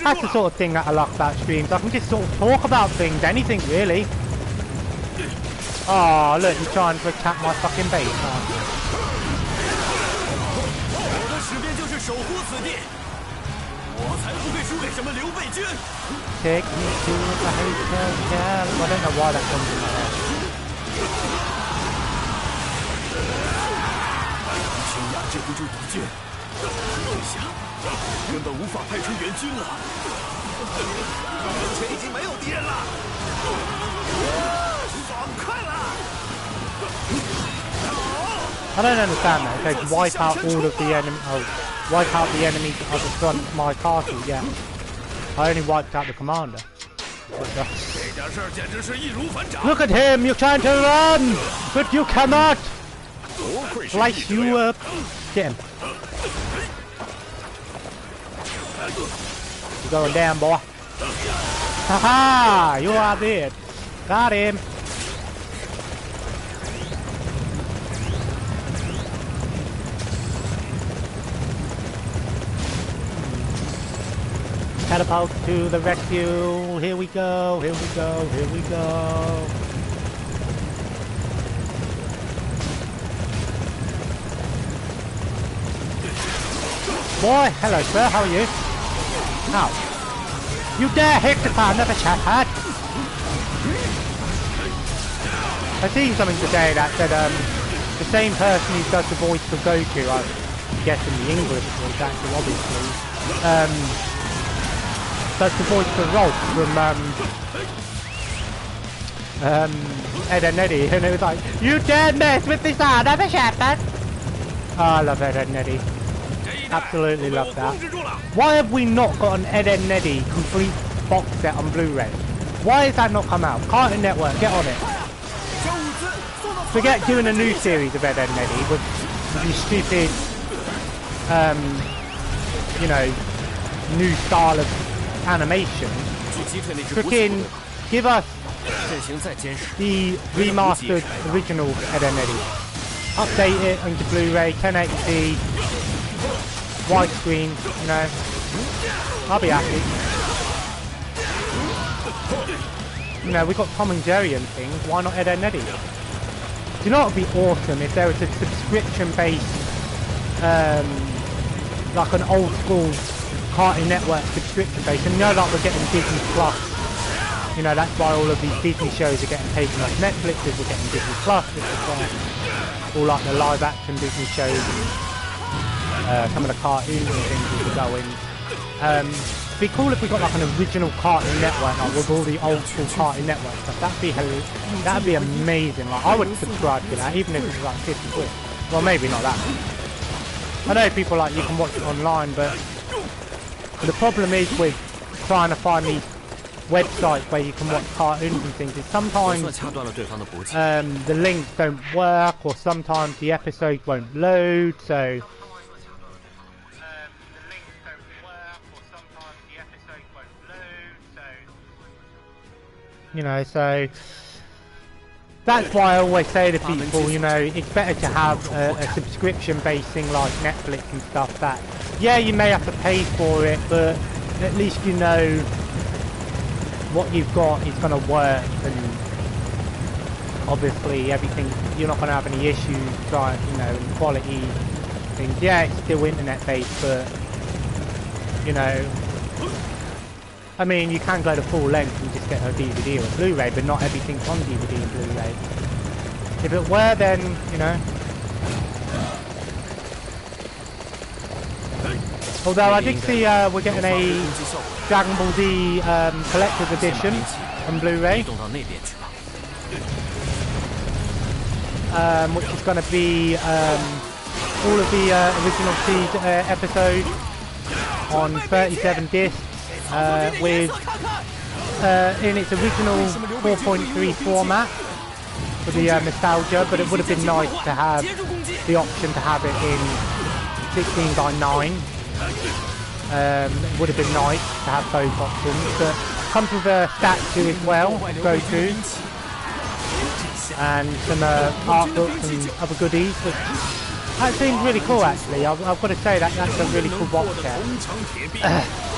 Speaker 1: That's the sort of thing that I like about streams. I can just sort of talk about things, anything really. Oh, look, you're trying to attack my fucking base, aren't you? Take me to the hotel. I don't know why that comes in my head.
Speaker 2: 悬崖镇不住敌军，这下根本无法派出援军了。面前已经没有敌人了，爽快了！
Speaker 1: I don't understand that. It says wipe out all of the enemy. Oh, wipe out the enemies at the front of my castle. Yeah, I only wiped out the commander. Look at him! You're trying to run, but you cannot. Slice you up. Get him. You're going down, boy. Haha! You are dead. Got him. Catapult to the rescue. Here we go, here we go, here we go. Boy, hello sir, how are you? Ow. You dare hit the fan of a shepherd? I seen something today that said the same person who does the voice for Goku, I'm guessing the English voice actually, obviously, does the voice for Rolf from Ed and Eddie, and it was like, you dare mess with the son of a shepherd? Oh, I love Ed and Eddie. Absolutely love that. Why have we not got an Ed and Eddie complete box set on Blu-ray? Why has that not come out? Cartoon Network, get on it. Forget doing a new series of Ed and Eddie with these stupid, you know, new style of animation. Freaking give us the remastered original Ed and Eddie. Update it into Blu-ray, 1080p, widescreen, you know. I'll be happy. You know, we've got Tom and Jerry and things, why not Ed and Eddie? Do you know what would be awesome if there was a subscription-based, like an old school Cartoon Network subscription base, and you know, like we're getting Disney Plus. You know, that's why all of these Disney shows are getting taken off Netflix, is we're getting Disney Plus, this is why all like the live action Disney shows, some of the cartoons and things will be going. It'd be cool if we got like an original Cartoon Network, like with all the old school Cartoon Network stuff. That'd be amazing. Like I would subscribe to that, even if it was like 50 quid. Well, maybe not that much. I know people like you can watch it online, but the problem is with trying to find these websites where you can watch cartoons and things is sometimes the links don't work, or sometimes the episodes won't load, so you know, so that's why I always say to people, you know, it's better to have a subscription-based thing like Netflix and stuff that, yeah, you may have to pay for it, but at least you know what you've got is going to work and obviously everything, you're not going to have any issues trying, you know, and quality things. Yeah, it's still internet based, but you know, I mean, you can go to full length and just get a DVD or a Blu-ray, but not everything's on DVD and Blu-ray. If it were, then, you know. Although I did see we're getting a Dragon Ball Z collector's edition on Blu-ray, which is going to be all of the original episodes on 37 discs with in its original 4.3 format for the nostalgia, but it would have been nice to have the option to have it in 16:9. It would have been nice to have both options, but comes with a statue as well, Goku, and some art books and other goodies. Which, that seems really cool, actually. I've got to say that's a really cool box set.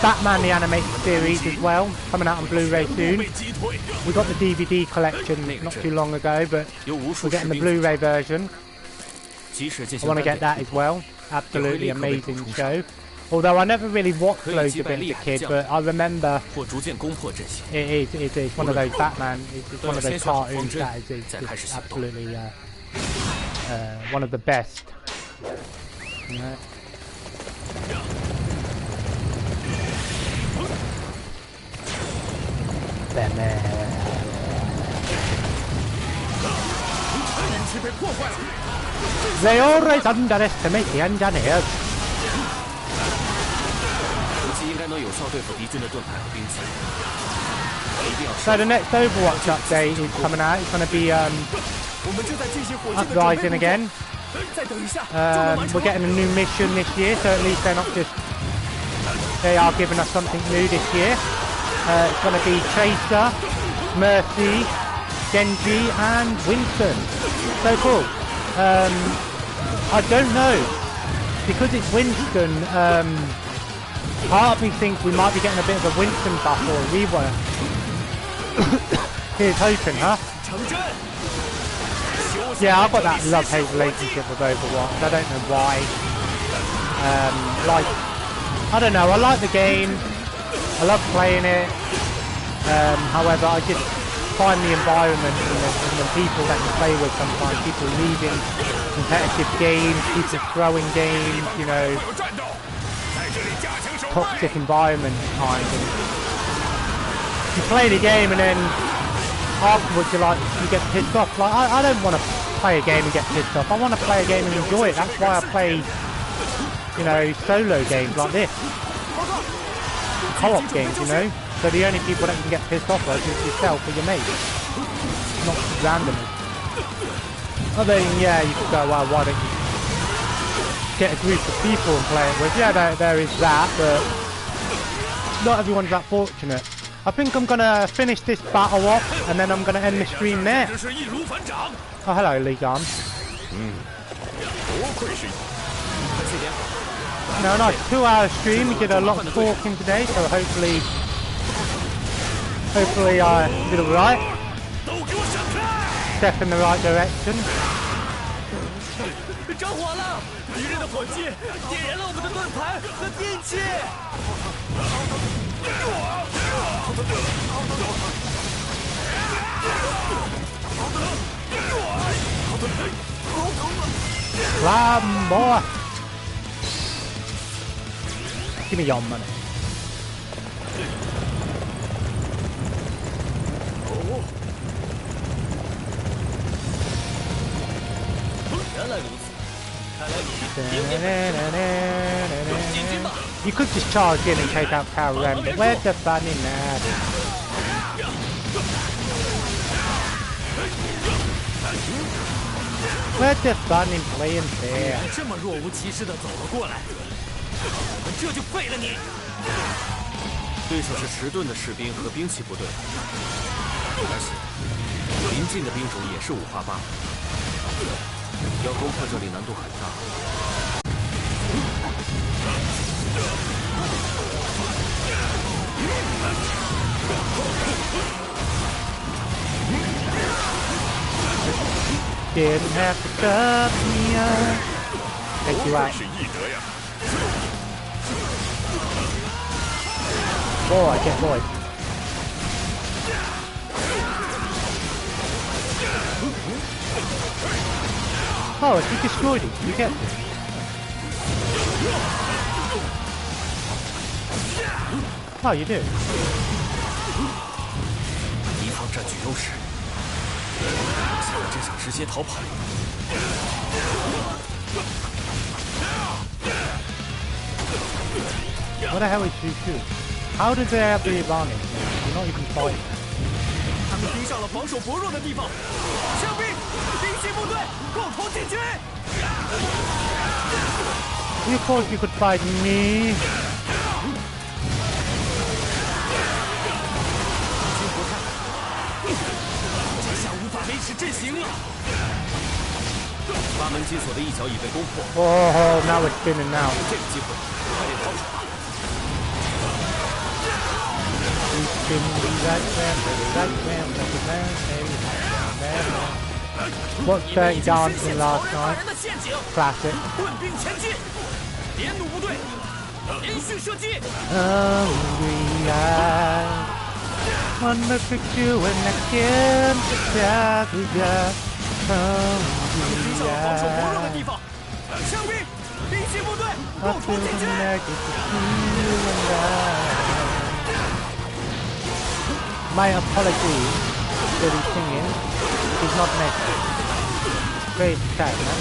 Speaker 1: Batman the Animated Series as well, coming out on Blu-ray soon. We got the DVD collection not too long ago, but we're getting the Blu-ray version. I want to get that as well. Absolutely amazing show. Although I never really watched loads of it as a kid, but I remember it's one of those Batman, it's one of those cartoons that is absolutely one of the best. You know? They always underestimate the engineers. So the next Overwatch update is coming out. It's going to be Uprising again. We're getting a new mission this year, so at least they're not just... They are giving us something new this year. It's going to be Tracer, Mercy, Genji and Winston. So cool. I don't know. Because it's Winston, part of me thinks we might be getting a bit of a Winston buff or a rework. Here's hoping, huh? Yeah, I've got that love-hate relationship with Overwatch. I don't know why. I don't know. I like the game. I love playing it. However, I just find the environment and the people that you play with sometimes. People leaving competitive games, people throwing games, you know. Toxic environment at times. And you play the game and then afterwards you get pissed off. Like I don't want to play a game and get pissed off. I want to play a game and enjoy it. That's why I play, you know, solo games like this. Co-op games, you know. So the only people that can get pissed off are is yourself or your mates. Not randomly. Other than, yeah, you could go, well, why don't you get a group of people and play it with? Yeah, there is that, but not everyone's that fortunate. I think I'm gonna finish this battle off and then I'm gonna end the stream there. Oh, hello, Lee Gunn. No, nice 2-hour stream. We did a lot of talking today, so hopefully I did alright. Step in the right direction. Slam, boy! Give me your money. You could just charge in and take out Power Ren, but where's the fun in that? Where's the fun in playing fair?
Speaker 6: 这么若无其事的走了过来，我们这就废了你。对手是迟钝的士兵和兵器部队，而且临近的兵种也是5花8门，要攻破这里难度很大。
Speaker 1: didn't have to cut me up. Take you out.
Speaker 5: 是易德呀！
Speaker 1: Boy, get boy. Oh, he destroyed it. You get it. Oh, you do.
Speaker 6: 敌方占据优势，现在真想直接逃跑。
Speaker 1: What the hell is you shoot? How did they have the advantage? You're not even fighting.
Speaker 6: 他们逼上了防守薄弱的地方，枪兵，兵器部队，共同进军。
Speaker 1: You thought you could fight me?
Speaker 6: 军不太好，这下无法维持阵型了。八门金锁的一角已被攻破。
Speaker 1: Oh, now it's spinning now.
Speaker 6: 这个机会，快点逃跑吧！
Speaker 1: What's Dirty Dancing last night? Classic.
Speaker 6: 棍兵前进，连弩部队，连续射击。
Speaker 1: Hungry eyes wanna pick you when I can't tell you.
Speaker 6: 逼上了防守薄弱的
Speaker 1: Hungry
Speaker 6: 地方，枪兵，兵器部队，
Speaker 1: I
Speaker 6: 共同
Speaker 1: feel
Speaker 6: 进军。
Speaker 1: naked to you and I. My apologies for the singing. It is not necessary. Great style, man.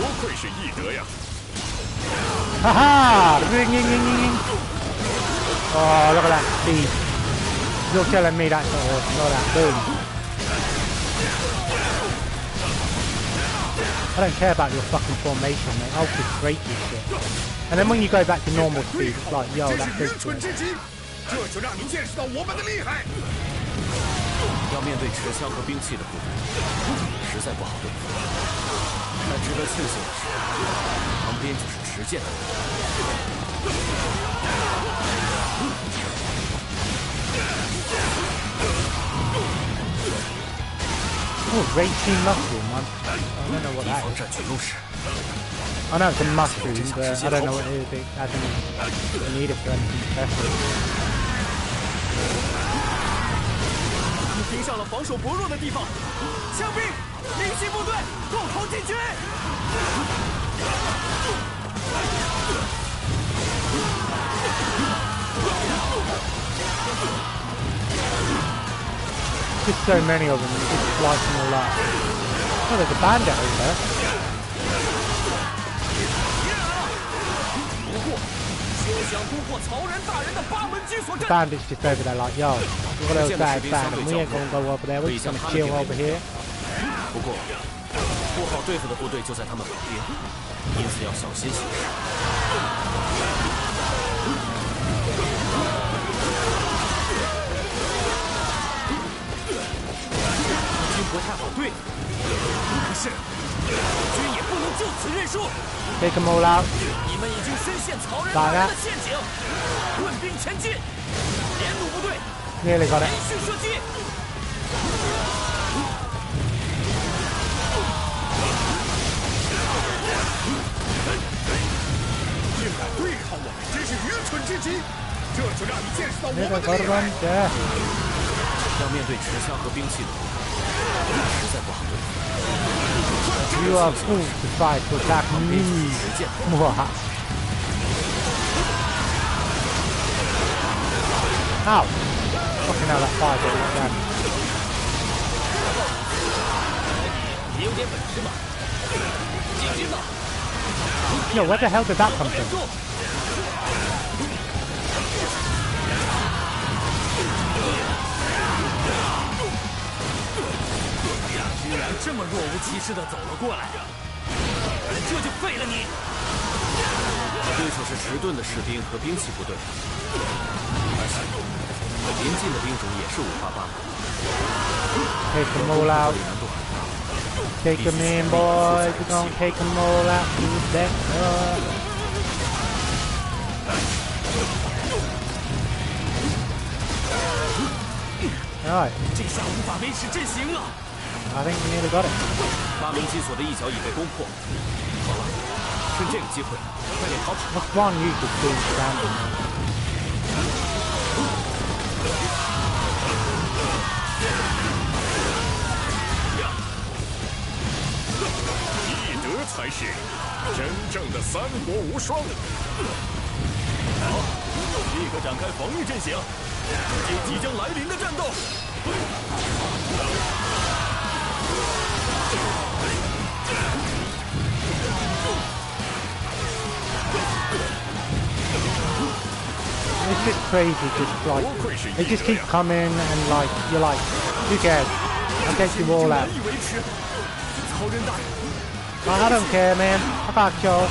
Speaker 5: 不愧是易德呀！
Speaker 1: Haha! Ring, ring, ring, ring. Oh, look at that speed. You're telling me that's not awesome. Look at that. Boom. I don't care about your fucking formation, mate. I'll just break this shit. And then when you go back to normal speed, it's like, yo,
Speaker 5: 这
Speaker 1: that's
Speaker 5: 是愚
Speaker 1: good.
Speaker 5: 蠢之极，这就让你见识到我们的厉害。
Speaker 6: 要面对持枪和兵器的部队，实在不好对付。但值得庆幸的是，旁边就是持剑的部队。
Speaker 1: Oh, racing mushroom, man. I don't know what
Speaker 6: 敌
Speaker 1: that
Speaker 6: 方
Speaker 1: is.
Speaker 6: 占据优势，
Speaker 1: I know it's a mushroom, but I don't know what it is. It hasn't need it for anything special.
Speaker 6: 逼上了防守薄弱的地方，枪兵，兵器部队，共同进军。
Speaker 1: Just so many of them, you just slice them all up. Oh, there's a bandit over there.
Speaker 6: 不过，休想突破曹仁大人的八门金锁
Speaker 1: The
Speaker 6: 阵。
Speaker 1: bandit's just over there like, yo, look at those guys bandit. We ain't gonna go over there. We're just gonna chill over here.
Speaker 6: 不过，不好对付的部队就在他们旁边，因此要小心行事。军不太好对付，可是军也不能就此认输。
Speaker 1: Take them all out.
Speaker 6: 你们已经深陷曹仁大人的陷阱，棍兵前进，连弩部队
Speaker 1: Nearly got
Speaker 6: 连
Speaker 1: it.
Speaker 6: 续射击。
Speaker 5: 竟敢对抗我们，真是愚蠢之极！这就让你见识到我
Speaker 1: Nearly
Speaker 5: 们的
Speaker 1: got
Speaker 5: 厉
Speaker 1: one
Speaker 5: 害。
Speaker 1: there.
Speaker 6: 要面对持枪和兵器的部队，实在不好对付。
Speaker 1: You are fools to try to attack me.
Speaker 6: 持剑，
Speaker 1: Wow. Ow. Fucking hell, that fire did like that.
Speaker 6: 也有点本事嘛。进军吧！
Speaker 1: Yo, where the hell did that come
Speaker 6: 连
Speaker 1: from?
Speaker 6: 住！居然这么若无其事的走了过来，这就废了你！对手是迟钝的士兵和兵器部队，而且临近的兵种也是五花八门，
Speaker 1: Take them all out.
Speaker 6: 难度很大。
Speaker 1: Take them in, boys. We're gonna take them all out to death. Alright.
Speaker 6: 这下无法维持阵型了。
Speaker 1: I think we nearly got it.
Speaker 6: 八门金锁的一角已被攻破。好了，趁这个机会，快点逃跑。
Speaker 1: What's one you could do standing?
Speaker 5: 义德才是真正的三国无双。好，立刻展开防御阵型，迎接即将来临的战斗。
Speaker 1: It's just crazy, just like they just keep coming and like you're like, who cares? I'll get you all out. I don't care, man. I got you.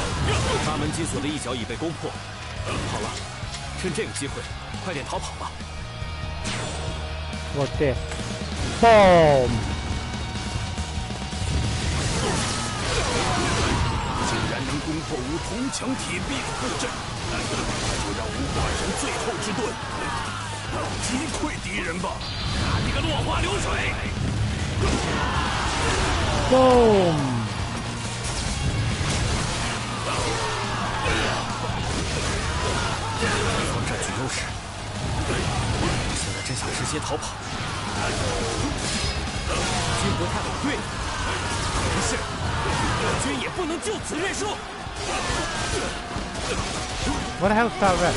Speaker 6: 八门金锁的一角已被攻破。好了，趁这个机会，快点逃跑吧。
Speaker 1: What's this? Boom!
Speaker 5: 竟然能攻破吾铜墙铁壁的布阵，那就让吾化成最后之盾，击溃敌人吧！
Speaker 6: 你个落花流水！
Speaker 1: Boom!
Speaker 6: 对方占据优势，现在真想直接逃跑。军不太稳对，没事，我军也不能就此认输。
Speaker 1: What the hell's that rep?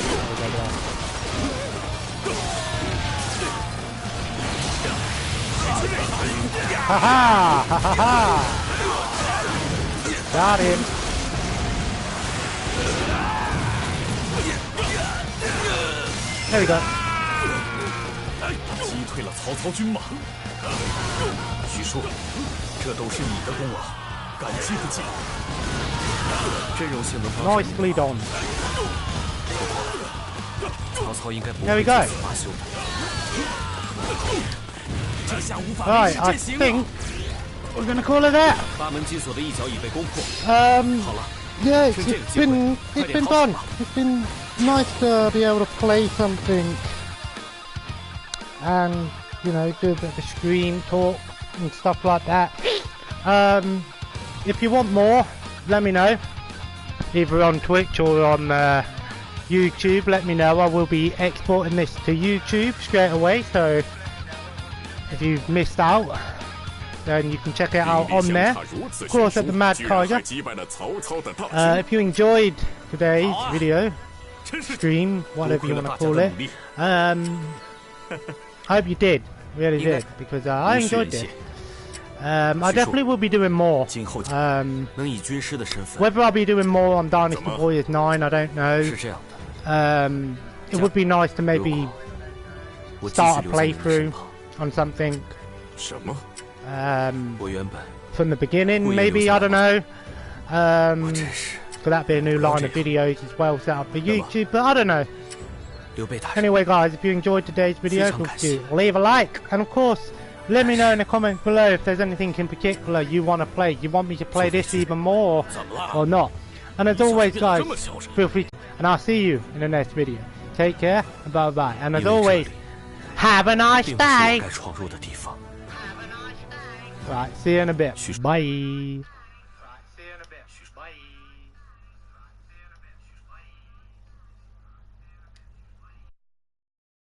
Speaker 1: Haha! Haha! Got him! There we go.
Speaker 5: 击退了曹操军马。许叔，这都是你的功劳，感激不尽。
Speaker 6: 真荣幸能帮。
Speaker 1: Nicely done.
Speaker 6: 曹操应该不
Speaker 1: There
Speaker 6: 会
Speaker 1: we go.
Speaker 6: 就此罢休的。这下无法
Speaker 1: Right,
Speaker 6: 维持
Speaker 1: I
Speaker 6: 阵型
Speaker 1: think
Speaker 6: 了。
Speaker 1: we're gonna call it that.
Speaker 6: 八门金锁的一角已被攻破。
Speaker 1: 好了。 Yeah, it's
Speaker 6: Been
Speaker 1: been fun. It's been nice to be able to play something and, you know, do a bit of a stream talk and stuff like that. If you want more, let me know. Either on Twitch or on YouTube, let me know. I will be exporting this to YouTube straight away, so if you've missed out, then you can check it out on there. Of course, at the Mad Tiger. If you enjoyed today's video, stream, whatever you want to call it, I hope you did, really did, because I enjoyed it. I definitely will be doing more. Whether I'll be doing more on Dynasty Warriors 9, I don't know. It would be nice to maybe start a playthrough on something from the beginning, maybe, I don't know. Could that be a new line of videos as well set up for YouTube, but I don't know. Anyway guys, if you enjoyed today's video, leave a like, and of course let me know in the comments below if there's anything in particular you want to play. You want me to play this even more or not. And as always guys, feel free to, and I'll see you in the next video. Take care and bye bye. And as always, have a nice day. Right, see you in a bit. Bye.